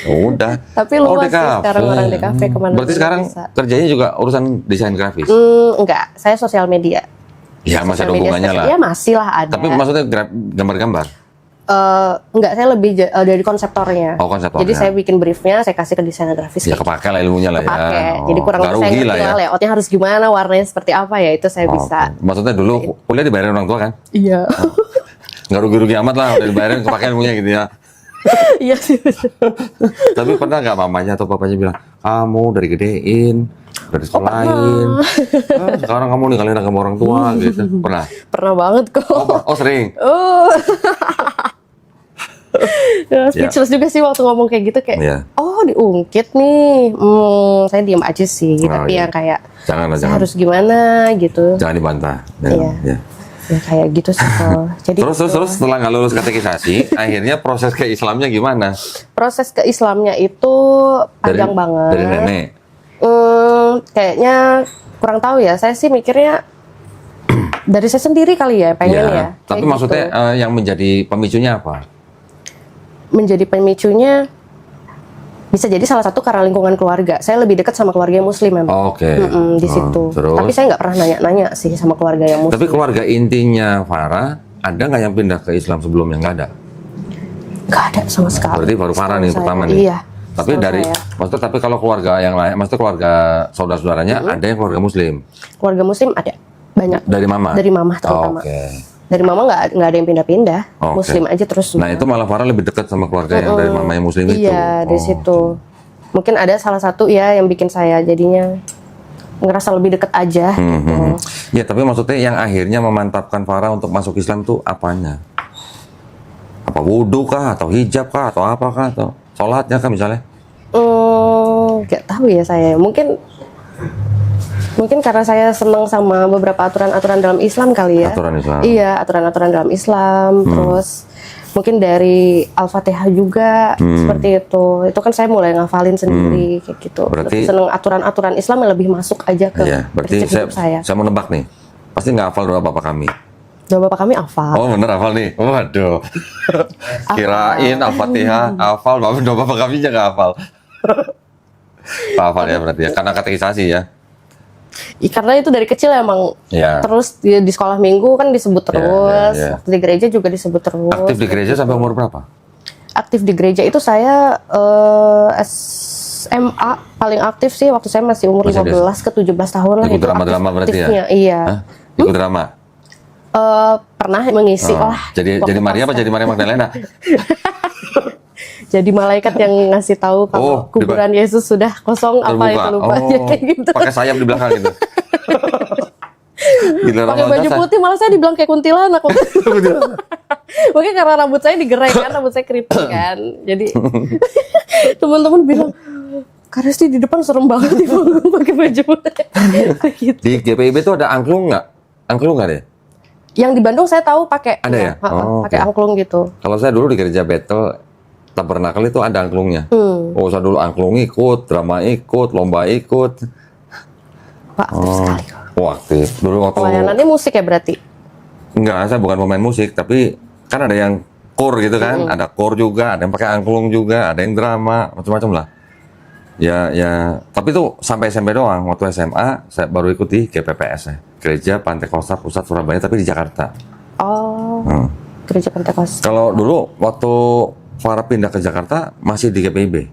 Udah. Tapi luas sih sekarang orang DKV kemana Berarti mana sekarang bisa. kerjanya juga urusan desain grafis? Enggak, saya sosial media. Ya masih ada Sosial media hubungannya lah. Iya masih lah ada. Tapi maksudnya gambar-gambar? Enggak, saya lebih dari konseptornya. Oh, konseptornya. Jadi saya bikin briefnya, saya kasih ke desainer grafis. Ya kepake lah ilmunya lah ya. Kepake. Jadi kurang nggak lebih saya rugi ngerti lah ya. lah layoutnya harus gimana, warnanya seperti apa ya, itu saya bisa. Oke. Maksudnya dulu kuliah dibayarin orang tua kan? Iya. Nggak rugi-rugi amat lah, udah dibayarin kepake ilmunya gitu ya. Iya sih. Tapi pernah nggak mamanya atau papanya bilang, kamu dari gedein, dari sekolahin, sekarang kamu ninggalin agama orang tua gitu. Pernah? Pernah banget kok. Oh sering? Ya, speechless juga sih waktu ngomong kayak gitu, kayak Iya. oh diungkit nih. Saya diam aja sih, tapi iya. yang kayak Jangan lah, saya jangan. harus gimana gitu. Jangan dibantah. Iya. Ya. Ya kayak gitu sih kok. Jadi Terus setelah nggak lulus katekisasi, akhirnya proses ke Islamnya gimana? proses ke Islamnya itu panjang banget. Dari nenek. Kayaknya kurang tahu ya. Saya sih mikirnya dari saya sendiri kali ya pengen ya. Tapi kayak maksudnya gitu. yang menjadi pemicunya apa? Menjadi pemicunya bisa jadi salah satu karena lingkungan keluarga. Saya lebih dekat sama keluarga yang Muslim memang. Oke. Di situ. Terus? Tapi saya nggak pernah nanya-nanya sih sama keluarga yang Muslim. Tapi keluarga intinya Farah ada nggak yang pindah ke Islam sebelumnya? Nggak ada. Nggak ada sama sekali. Berarti baru Farah nih Setahu pertama saya. nih. Iya. Tapi setahu dari, saya. maksudnya tapi kalau keluarga yang lain, maksudnya keluarga saudara-saudaranya ada yang keluarga Muslim. Keluarga Muslim ada banyak. Dari mama. Dari mama terutama. Oke. Dari mama nggak ada yang pindah-pindah. Oke. Muslim aja terus. Nah itu malah Farah lebih dekat sama keluarga yang dari mama yang Muslim itu. Iya, dari situ. Mungkin ada salah satu ya yang bikin saya jadinya ngerasa lebih dekat aja. Ya tapi maksudnya yang akhirnya memantapkan Farah untuk masuk Islam tuh apanya? Apa wudhu kah, atau hijab kah, atau apa kah, atau sholatnya kah misalnya? Nggak tahu ya saya. Mungkin karena saya senang sama beberapa aturan-aturan dalam Islam kali ya. Aturan Islam. Iya, aturan-aturan dalam Islam. Terus mungkin dari Al-Fatihah juga seperti itu. Itu kan saya mulai ngafalin sendiri kayak gitu. Berarti- Lebih seneng aturan-aturan Islam yang lebih masuk aja ke Iya, berarti prinsip hidup saya. saya mau nebak nih. Pasti nggak hafal doa bapak kami. Doa bapak kami hafal. Oh bener hafal nih. Waduh. Kirain Al-Fatihah hafal, doa bapak kami aja nggak hafal. Hafal ya berarti ya, karena katekisasi ya. Karena itu dari kecil emang Iya. terus di sekolah minggu kan disebut terus. iya. Waktu di gereja juga disebut terus. Aktif di gereja sampai umur berapa? Aktif di gereja itu saya SMA paling aktif sih waktu saya masih umur Masih 15 ke 17 tahun lah. Ikut itu drama-drama berarti ya? aktif-aktifnya, Iya. Hah? Ikut drama? Pernah mengisi lah. Jadi Maria apa jadi Maria Magdalena? Jadi malaikat yang ngasih tahu kalau kuburan Yesus sudah kosong apa itu lupa ya, kayak gitu. Pakai sayap di belakang gitu. Gila, Pakai baju putih malah saya dibilang kayak kuntilanak. Mungkin karena rambut saya digerai kan, rambut saya keriting kan. Jadi teman-teman bilang, Karesti di depan serem banget di panggung pakai baju putih. Gitu. Di GPIB tuh ada angklung nggak? Angklung nggak deh? Yang di Bandung saya tahu pakai. Ada ya? Pakai Oke. angklung gitu. Kalau saya dulu di gereja Battle Tabernakel itu ada angklungnya. Oh, saya dulu angklung ikut, drama ikut, lomba ikut. Pak, aktif sekali. Oh, aktif. Dulu waktu Pelayanannya musik ya berarti? enggak, saya bukan pemain musik, tapi kan ada yang core gitu kan, ada core juga, ada yang pakai angklung juga, ada yang drama, macam-macam lah. Ya, tapi itu sampai SMP doang. Waktu SMA saya baru ikut di GPPS ya, Gereja Pantai Kosta Pusat Surabaya, tapi di Jakarta. Oh, gereja Pentakosta. Kalau dulu waktu Farah pindah ke Jakarta masih di GPIB.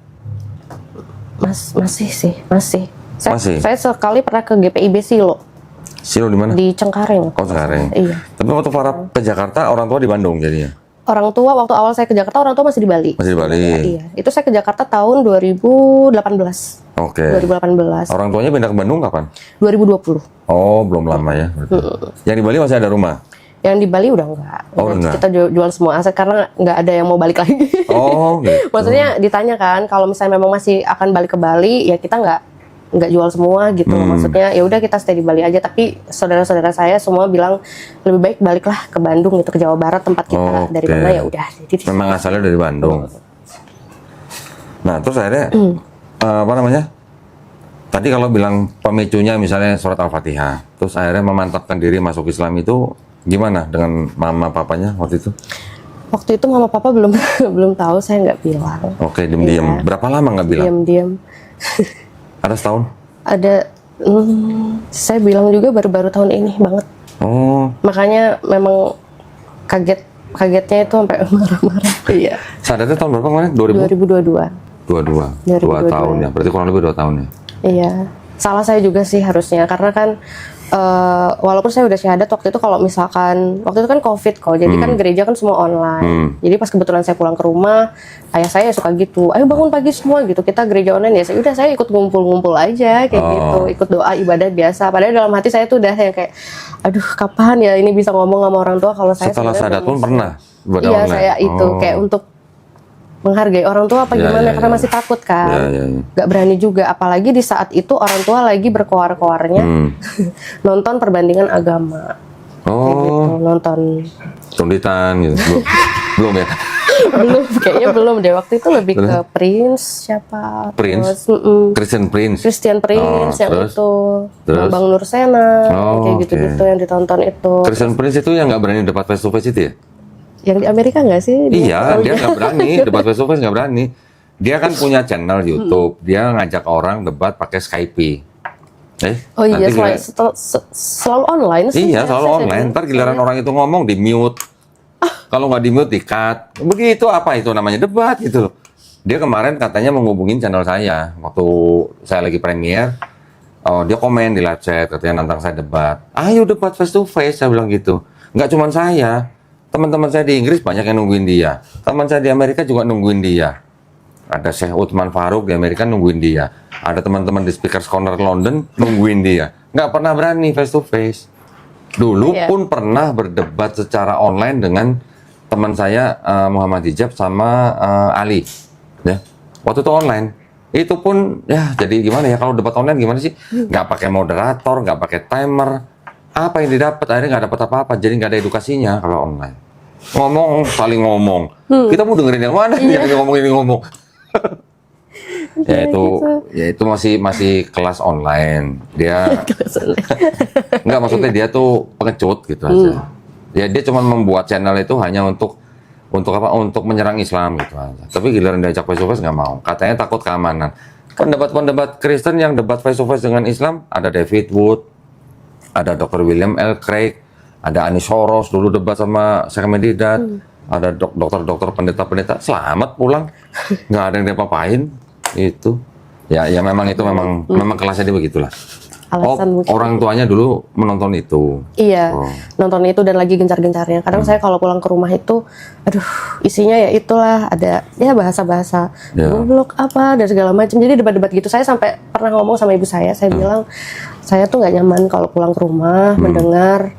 Masih sih, masih. Masih? Saya sekali pernah ke GPIB Silo Silo di mana? di Cengkareng. Oh, Cengkareng. Iya. Tapi waktu Farah ke Jakarta, orang tua di Bandung jadinya. Orang tua waktu awal saya ke Jakarta orang tua masih di Bali. Masih di Bali. Iya. Itu saya ke Jakarta tahun 2018. Oke. 2018. Orang tuanya pindah ke Bandung kapan? 2020. Oh, belum lama ya. Berarti. Yang di Bali masih ada rumah? Yang di Bali udah enggak. Oh, enggak. Kita jual semua aset karena nggak ada yang mau balik lagi. Oh, gitu. Maksudnya ditanya kan kalau misalnya memang masih akan balik ke Bali ya kita nggak jual semua gitu. Maksudnya ya udah kita stay di Bali aja, tapi saudara-saudara saya semua bilang lebih baik baliklah ke Bandung gitu, ke Jawa Barat tempat kita. Oke. Dari mana ya udah. Jadi Memang asalnya dari Bandung. Nah, terus akhirnya apa namanya? Tadi kalau bilang pemicunya misalnya surat Al-Fatihah, terus akhirnya memantapkan diri masuk Islam itu gimana dengan mama papanya waktu itu? waktu itu mama papa belum belum tahu, saya nggak bilang. Oke, diem-diem. Iya. Berapa lama nggak bilang? Diam-diam. Ada setahun? Ada saya bilang juga baru-baru tahun ini banget. Oh, Makanya memang kagetnya itu sampai marah-marah. Iya. sadatnya tahun berapa kemarin? 2022. 2022. 2 tahun ya. Berarti kurang lebih 2 tahun ya. Iya. Salah saya juga sih harusnya karena kan walaupun saya udah syahadat waktu itu, kalau misalkan waktu itu kan COVID kok, jadi kan gereja kan semua online. Jadi pas kebetulan saya pulang ke rumah, ayah saya suka gitu, ayo bangun pagi semua gitu, kita gereja online ya. Udah saya ikut ngumpul-ngumpul aja kayak gitu, ikut doa ibadah biasa. Padahal dalam hati saya tuh udah yang kayak, aduh kapan ya ini bisa ngomong sama orang tua kalau saya Setelah sebenarnya syahadat pun belum pernah ibadah Iya online? saya itu kayak untuk menghargai orang tua apa Ya, gimana ya, karena ya. masih takut kan, Ya. nggak berani juga, apalagi di saat itu orang tua lagi berkoar-koarnya nonton perbandingan agama. Kayak gitu, nonton. Tunditan gitu. Belum ya? Belum, kayaknya belum deh. Waktu itu lebih ke Prince siapa? Prince? Terus, Christian Prince. yang Terus? itu. Terus? Bang Nur Sena, Oh, kayak gitu-gitu yang ditonton itu. Christian Prince itu yang nggak berani debat face to face itu ya? Yang di Amerika nggak sih? Iya, dia nggak berani debat face to face, nggak berani. Dia kan punya channel YouTube, dia ngajak orang debat pakai Skype. Oh iya, nanti selalu online sih. iya, selalu online. Ntar giliran orang itu ngomong di mute. Kalau nggak di mute di cut. Begitu apa itu namanya debat gitu loh. Dia kemarin katanya menghubungin channel saya waktu saya lagi premiere. Oh, dia komen di live chat katanya nantang saya debat. Ayo debat face to face, saya bilang gitu. Nggak cuma saya. Teman-teman saya di Inggris banyak yang nungguin dia. Teman saya di Amerika juga nungguin dia. Ada Syekh Uthman Faruk di Amerika nungguin dia. Ada teman-teman di Speakers Corner London nungguin dia. Nggak pernah berani face to face. Dulu pun pernah berdebat secara online dengan teman saya Muhammad Hijab sama Ali. Ya. Waktu itu online. Itu pun ya jadi gimana ya kalau debat online gimana sih? Nggak pakai moderator, nggak pakai timer. Apa yang didapat? Akhirnya nggak dapat apa-apa. Jadi nggak ada edukasinya kalau online. Ngomong, saling ngomong. Kita mau dengerin yang mana? Yang ngomong ini ngomong. ya itu masih kelas online. Dia nggak maksudnya dia tuh pengecut gitu aja. Ya dia cuma membuat channel itu hanya untuk apa? Untuk menyerang Islam gitu aja. Tapi giliran diajak face to face nggak mau. Katanya takut keamanan. Pendebat-pendebat Kristen yang debat face to face dengan Islam ada David Wood, ada Dr. William L. Craig, ada Anis Soros dulu debat sama Syekh Medidat, ada dokter-dokter pendeta-pendeta selamat pulang, nggak ada yang diapa-apain itu. Ya memang itu memang kelasnya dia begitulah. Orang tuanya dulu menonton itu. Iya, nonton itu dan lagi gencar-gencarnya. Kadang saya kalau pulang ke rumah itu, aduh, isinya ya itulah ada ya bahasa-bahasa goblok apa dan segala macam. Jadi debat-debat gitu. Saya sampai pernah ngomong sama ibu saya bilang saya tuh nggak nyaman kalau pulang ke rumah mendengar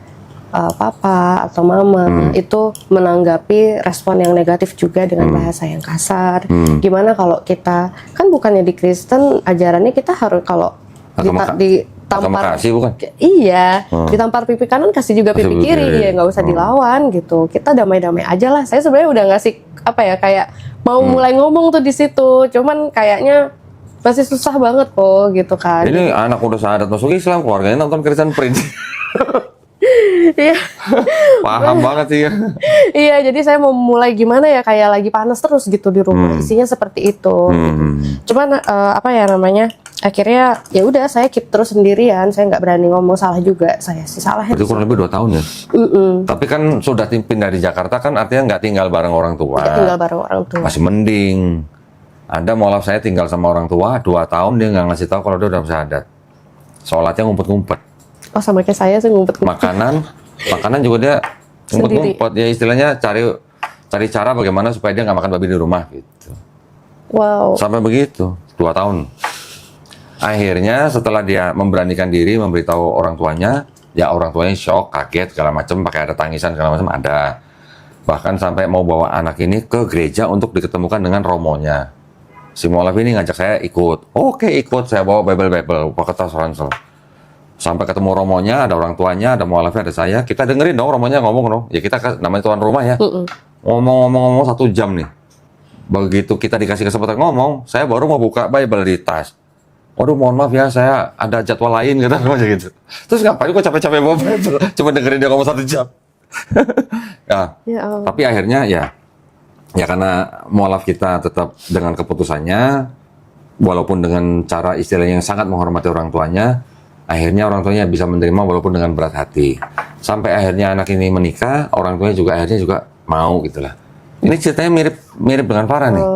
papa atau mama itu menanggapi respon yang negatif juga dengan bahasa yang kasar. Gimana kalau kita kan bukannya di Kristen ajarannya kita harus kalau ditampar kasih bukan? Iya, ditampar pipi kanan kasih juga pipi kiri, ya nggak usah dilawan gitu. Kita damai-damai aja lah. Saya sebenarnya udah ngasih apa ya kayak mau mulai ngomong tuh di situ, cuman kayaknya masih susah banget kok gitu kan. Ini anak udah syahadat masuk Islam, keluarganya nonton Christian Prince. Iya. Paham banget sih ya. Iya, jadi saya mau mulai gimana ya kayak lagi panas terus gitu di rumah. Isinya seperti itu. Gitu. Cuman apa ya namanya? Akhirnya ya udah saya keep terus sendirian. Saya nggak berani ngomong salah juga. Saya sih salah. Itu kurang lebih 2 tahun ya. Tapi kan sudah pindah di Jakarta kan artinya nggak tinggal bareng orang tua. Nggak tinggal bareng orang tua. Masih mending. Ada mualaf saya tinggal sama orang tua 2 tahun dia nggak ngasih tahu kalau dia udah syahadat. Sholatnya ngumpet-ngumpet. Oh sama kayak saya sih ngumpet-ngumpet. Makanan juga dia ngumpet-ngumpet. Ya istilahnya cari cara bagaimana supaya dia nggak makan babi di rumah gitu. Wow. Sampai begitu 2 tahun. Akhirnya setelah dia memberanikan diri memberitahu orang tuanya, ya orang tuanya shock, kaget segala macam, pakai ada tangisan segala macam ada. Bahkan sampai mau bawa anak ini ke gereja untuk diketemukan dengan romonya. Si mualaf ini ngajak saya ikut. Oke, ikut, saya bawa Bible, pakai tas ransel. Sampai ketemu romonya, ada orang tuanya, ada mualafnya, ada saya. Kita dengerin dong romonya ngomong dong. Ya kita namanya tuan rumah ya. Ngomong 1 jam nih. Begitu kita dikasih kesempatan ngomong, saya baru mau buka Bible di tas. Waduh, mohon maaf ya, saya ada jadwal lain kata aja gitu. Terus ngapain kok capek-capek bawa Bible? Cuma dengerin dia ngomong 1 jam. Tapi akhirnya ya karena mualaf kita tetap dengan keputusannya, walaupun dengan cara istilahnya yang sangat menghormati orang tuanya, akhirnya orang tuanya bisa menerima walaupun dengan berat hati. Sampai akhirnya anak ini menikah, orang tuanya juga akhirnya juga mau gitulah. Ini ceritanya mirip dengan Farah nih.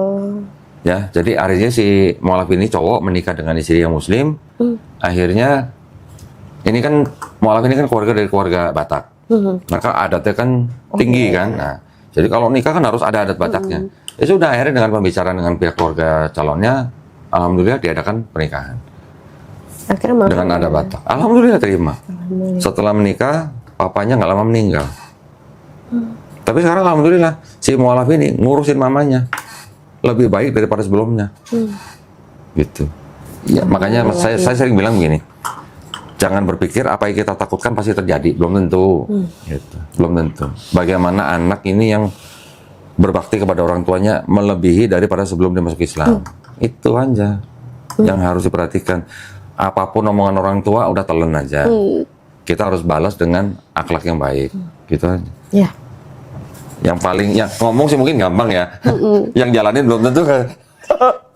Ya, jadi akhirnya si mualaf ini cowok menikah dengan istri yang muslim. Akhirnya ini kan mualaf ini kan keluarga dari keluarga Batak. Maka adatnya kan tinggi kan. Nah, jadi kalau nikah kan harus ada adat Bataknya. Ya sudah akhirnya dengan pembicaraan dengan pihak keluarga calonnya, alhamdulillah diadakan pernikahan. Akhirnya dengan ada Batak. Alhamdulillah terima. Setelah menikah, papanya nggak lama meninggal. Tapi sekarang alhamdulillah si mualaf ini ngurusin mamanya lebih baik daripada sebelumnya. Gitu. Ya makanya saya sering bilang begini. jangan berpikir apa yang kita takutkan pasti terjadi. Belum tentu. Gitu. Belum tentu. Bagaimana anak ini yang berbakti kepada orang tuanya melebihi daripada sebelum dia masuk Islam. Itu aja yang harus diperhatikan. Apapun omongan orang tua udah telan aja. Kita harus balas dengan akhlak yang baik. Gitu aja. Ya. Yang paling, yang ngomong sih mungkin gampang ya. Yang jalanin belum tentu kan.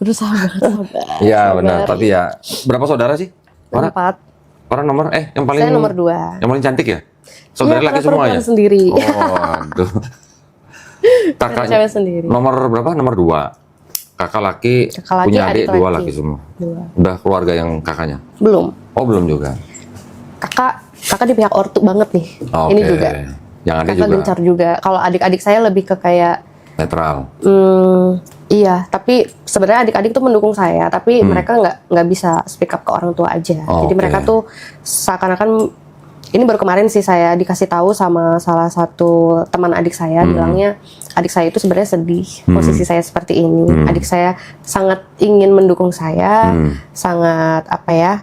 Berusaha sabar. Iya benar. Tapi ya berapa saudara sih? Orang 4. orang nomor yang paling Saya nomor 2. yang paling cantik ya? Saudara Iya, laki karena semua ya? perempuan sendiri. Oh, aduh. Kakaknya Cewek sendiri. nomor berapa? Nomor 2. Kakak laki, Kakak laki, punya adik adik 2 laki. laki semua. 2. Udah keluarga yang kakaknya? Belum. Oh belum juga. Kakak di pihak ortu banget nih. Oke. Ini juga. Yang adik Kakak juga gencar juga. Kalau adik-adik saya lebih ke kayak netral. iya, tapi sebenarnya adik-adik tuh mendukung saya, tapi mereka nggak bisa speak up ke orang tua aja. Jadi Oke. mereka tuh seakan-akan, ini baru kemarin sih saya dikasih tahu sama salah satu teman adik saya, bilangnya adik saya itu sebenarnya sedih posisi saya seperti ini. Adik saya sangat ingin mendukung saya, sangat apa ya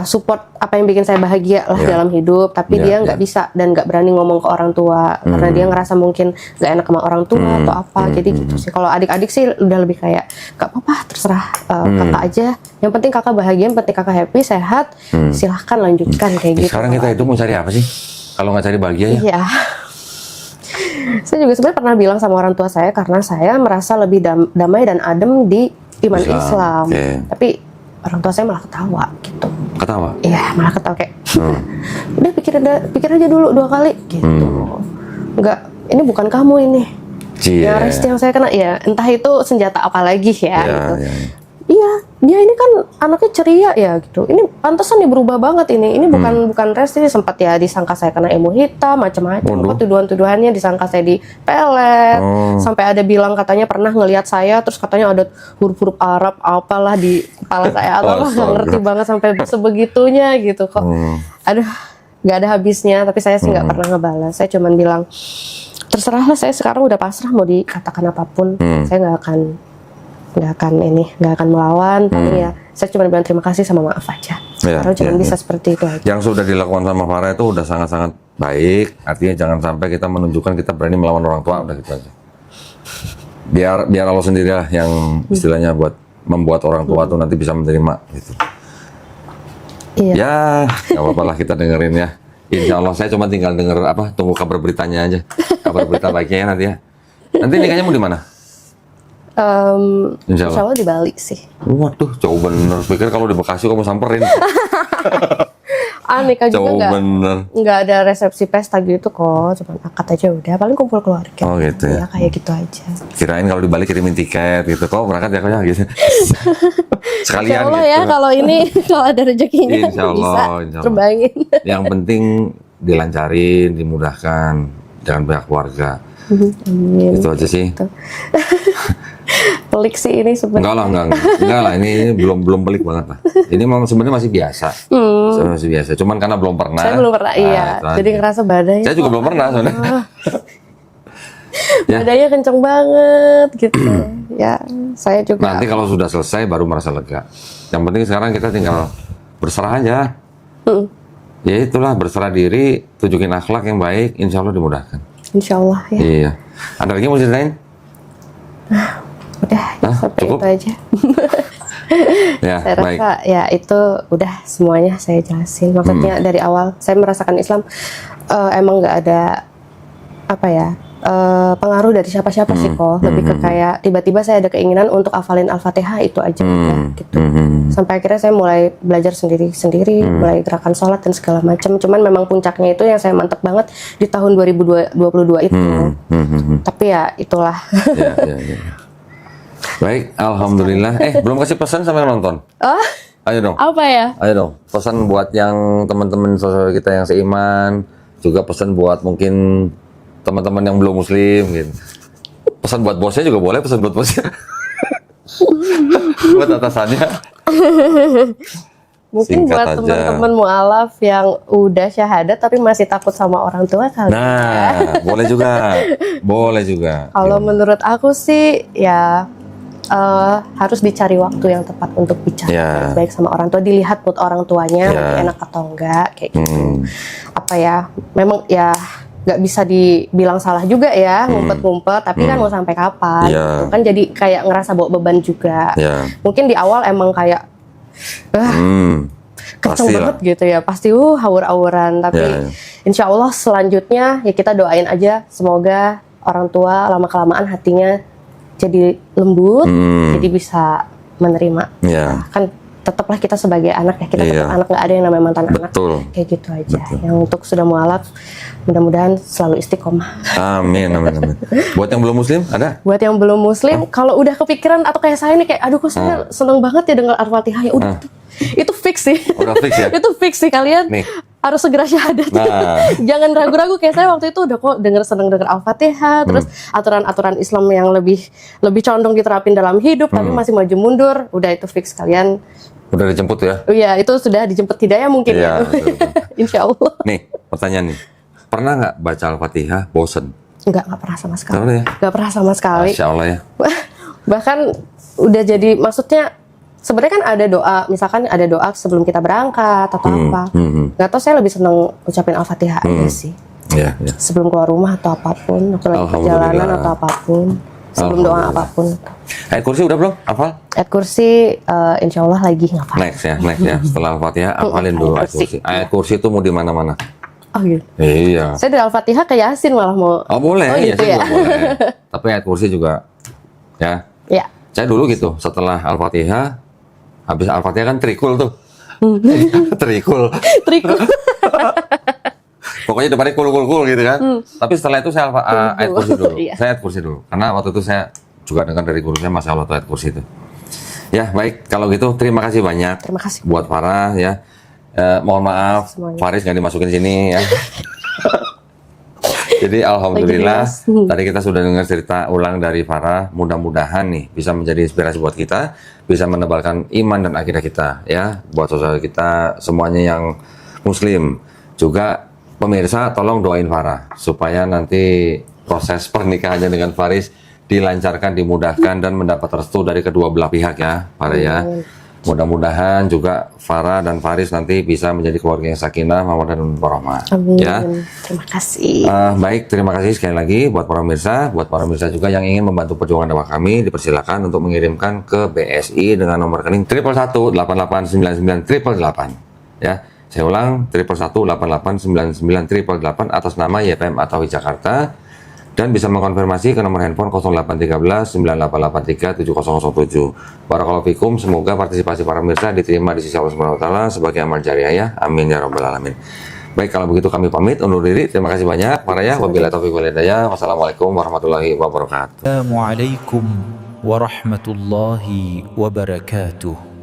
support apa yang bikin saya bahagia lah dalam hidup, tapi dia nggak bisa dan nggak berani ngomong ke orang tua karena dia ngerasa mungkin nggak enak sama orang tua atau apa. Jadi gitu sih. Kalau adik-adik sih udah lebih kayak gak apa-apa, terserah kakak aja. Yang penting kakak bahagia, yang penting kakak happy, sehat. Silahkan lanjutkan kayak gitu. Sekarang kita itu mau cari apa sih? Kalau nggak cari bahagia ya? Iya. Saya juga sebenarnya pernah bilang sama orang tua saya karena saya merasa lebih damai dan adem di iman Islam. Oke. Tapi orang tua saya malah ketawa gitu. Ketawa? Iya, malah ketawa kayak udah pikir aja dulu 2 kali gitu. Enggak, ini bukan kamu ini. Cie. Ya rest yang saya kena ya, entah itu senjata apa lagi ya gitu. Iya. Iya, dia ini kan anaknya ceria ya gitu. Ini pantesan nih berubah banget ini. Ini bukan rest, ini sempat ya disangka saya kena ilmu hitam, macam-macam. Tuduhan-tuduhannya disangka saya dipelet. Sampai ada bilang katanya pernah ngelihat saya, terus katanya ada huruf-huruf Arab apalah di kepala saya. Atau nggak ngerti banget sampai sebegitunya gitu kok. Aduh, nggak ada habisnya. Tapi saya sih nggak pernah ngebalas. Saya cuman bilang terserahlah, saya sekarang udah pasrah mau dikatakan apapun. Saya nggak akan melawan. Paling ya saya cuma bilang terima kasih sama maaf aja. Karena cuma bisa seperti itu aja. Yang sudah dilakukan sama Farah itu udah sangat-sangat baik. Artinya jangan sampai kita menunjukkan kita berani melawan orang tua, udah gitu aja. Biar Allah sendirilah yang istilahnya buat membuat orang tua tuh nanti bisa menerima gitu. Iya. Ya, nggak apa-apa lah kita dengerin ya. Insya Allah saya cuma tinggal denger tunggu kabar beritanya aja. Kabar berita baiknya ya nanti ya. Nanti nikahnya mau di mana? Insya Allah di Bali sih. Waduh, jauh bener. Pikir kalau di Bekasi kamu samperin. Nikah juga Jauh bener. nggak ada resepsi pesta gitu kok, cuma akad aja udah, paling kumpul keluarga. Oh gitu ya. Kayak gitu aja. Kirain kalau di Bali kirimin tiket gitu. Kok berangkat ya kok ya gitu. Sekalian Insya Allah gitu. ya kalau ini kalau ada rezekinya Insya Allah, bisa insya Allah. terbangin. Yang penting dilancarin, dimudahkan, jangan banyak keluarga. Amin. Itu aja sih. Pelik sih ini sebenarnya. Enggak lah, ini belum pelik banget lah. Ini memang sebenarnya masih biasa. Sebenarnya masih biasa. Cuman karena belum pernah. Saya belum pernah, iya. itu aja. Jadi ngerasa badai. Saya juga belum pernah sebenarnya. Ya. Badainya kenceng banget gitu. Ya, saya juga. Nanti kalau sudah selesai baru merasa lega. Yang penting sekarang kita tinggal berserah aja. Ya itulah, berserah diri, tunjukin akhlak yang baik, insya Allah dimudahkan. Insya Allah ya. Iya. Ada lagi mau ceritain? Udah, ya, sampai cukup? itu aja. Ya, Saya baik. rasa ya itu udah semuanya saya jelasin. Maksudnya dari awal saya merasakan Islam emang nggak ada apa ya pengaruh dari siapa-siapa sih kok. Lebih ke kayak tiba-tiba saya ada keinginan untuk hafalin Al-Fatihah itu aja udah, gitu. Sampai akhirnya saya mulai belajar sendiri-sendiri, mulai gerakan sholat dan segala macam. Cuman memang puncaknya itu yang saya mantep banget di tahun 2022 itu. Tapi ya itulah. Ya. Baik, alhamdulillah. Belum kasih pesan sama yang nonton. Ayo dong. Apa ya? Ayo dong. Pesan buat yang teman-teman saudara kita yang seiman, juga pesan buat mungkin teman-teman yang belum muslim gitu. Pesan buat bosnya juga boleh, pesan buat bosnya. Buat atasannya. Mungkin Singkat buat aja. teman-teman mualaf yang udah syahadat tapi masih takut sama orang tua kali. Nah, boleh juga. Boleh juga. Kalau menurut aku sih ya harus dicari waktu yang tepat untuk bicara baik sama orang tua, dilihat mood orang tuanya lagi enak atau enggak kayak gitu. Apa ya, memang ya nggak bisa dibilang salah juga ya, ngumpet-ngumpet, tapi kan mau sampai kapan gitu kan, jadi kayak ngerasa bawa beban juga. Mungkin di awal emang kayak kenceng banget gitu ya, pasti hawur-hawuran, tapi insya Allah selanjutnya ya kita doain aja semoga orang tua lama-kelamaan hatinya jadi lembut, jadi bisa menerima. Kan tetaplah kita sebagai anak ya, kita tetap anak, nggak ada yang namanya mantan anak. Kayak gitu aja. Yang untuk sudah mualaf, mudah-mudahan selalu istiqomah. Amin, amin, amin. Buat yang belum muslim ada? Buat yang belum muslim, kalau udah kepikiran atau kayak saya nih kayak, aduh kok saya seneng banget ya dengar Al-Fatihah, ya udah itu fix sih. Udah fix ya? Itu fix sih, kalian nih harus segera syahadat. Jangan ragu-ragu, kayak saya waktu itu udah kok seneng denger Al-Fatihah, terus aturan-aturan Islam yang lebih condong diterapin dalam hidup, tapi masih maju mundur, udah itu fix kalian. Udah dijemput ya? Iya, itu sudah dijemput hidayah mungkin ya. Insya Allah. Nih, pertanyaan nih. Pernah nggak baca Al-Fatihah bosen? Nggak pernah sama sekali. Ya? Nggak pernah sama sekali. Masya Allah ya. Bahkan udah jadi, maksudnya sebenarnya kan ada doa, misalkan ada doa sebelum kita berangkat atau apa. Nggak tahu, saya lebih seneng ucapin Al-Fatihah aja sih. Sebelum keluar rumah atau apapun, waktu lagi perjalanan atau apapun, sebelum doa apapun. Ayat kursi udah belum? Hafal? Ayat kursi insya Allah lagi ngafal. Next ya. Setelah Al-Fatihah hafalin dulu ayat kursi. Ayat kursi itu mau di mana-mana. Oh gitu. Iya. Saya dari Al-Fatihah ke Yasin malah mau. Oh boleh. Oh gitu ya. Boleh. Tapi ayat kursi juga ya. Iya. Saya dulu gitu, setelah Al-Fatihah, habis Al-Fatihah kan trikul tuh. Trikul. Pokoknya depannya kul gitu kan. Tapi setelah itu saya ayat kursi dulu. Saya ayat kursi dulu. Karena waktu itu saya juga dengar dari guru saya, Masya Allah tuh ayat kursi itu. Ya baik, kalau gitu terima kasih banyak. Terima kasih buat Farah ya. Mohon maaf, semuanya. Faris nggak dimasukin sini ya. Jadi alhamdulillah tadi kita sudah dengar cerita ulang dari Farah. Mudah-mudahan nih bisa menjadi inspirasi buat kita, bisa menebalkan iman dan akidah kita ya, buat saudara kita semuanya yang muslim. Juga pemirsa tolong doain Farah supaya nanti proses pernikahannya dengan Faris dilancarkan, dimudahkan dan mendapat restu dari kedua belah pihak ya, Farah ya. Mudah-mudahan juga Farah dan Faris nanti bisa menjadi keluarga yang sakinah, mawaddah dan warahmah. Amin. Ya. Terima kasih. Baik, terima kasih sekali lagi buat para pemirsa juga yang ingin membantu perjuangan dakwah kami, dipersilakan untuk mengirimkan ke BSI dengan nomor rekening 11188998888. Ya, saya ulang 111889988 atas nama YPM Atawi Jakarta. Dan bisa mengkonfirmasi ke nomor handphone 0813 9883 7007. Barakallahu fikum, semoga partisipasi para pemirsa diterima di sisi Allah Subhanahu wa taala sebagai amal jariah ya. Amin ya rabbal alamin. Baik, kalau begitu kami pamit undur diri. Terima kasih banyak para ya. Wabillahi taufiq wal hidayah. Wassalamualaikum warahmatullahi wabarakatuh. Assalamualaikum warahmatullahi wabarakatuh.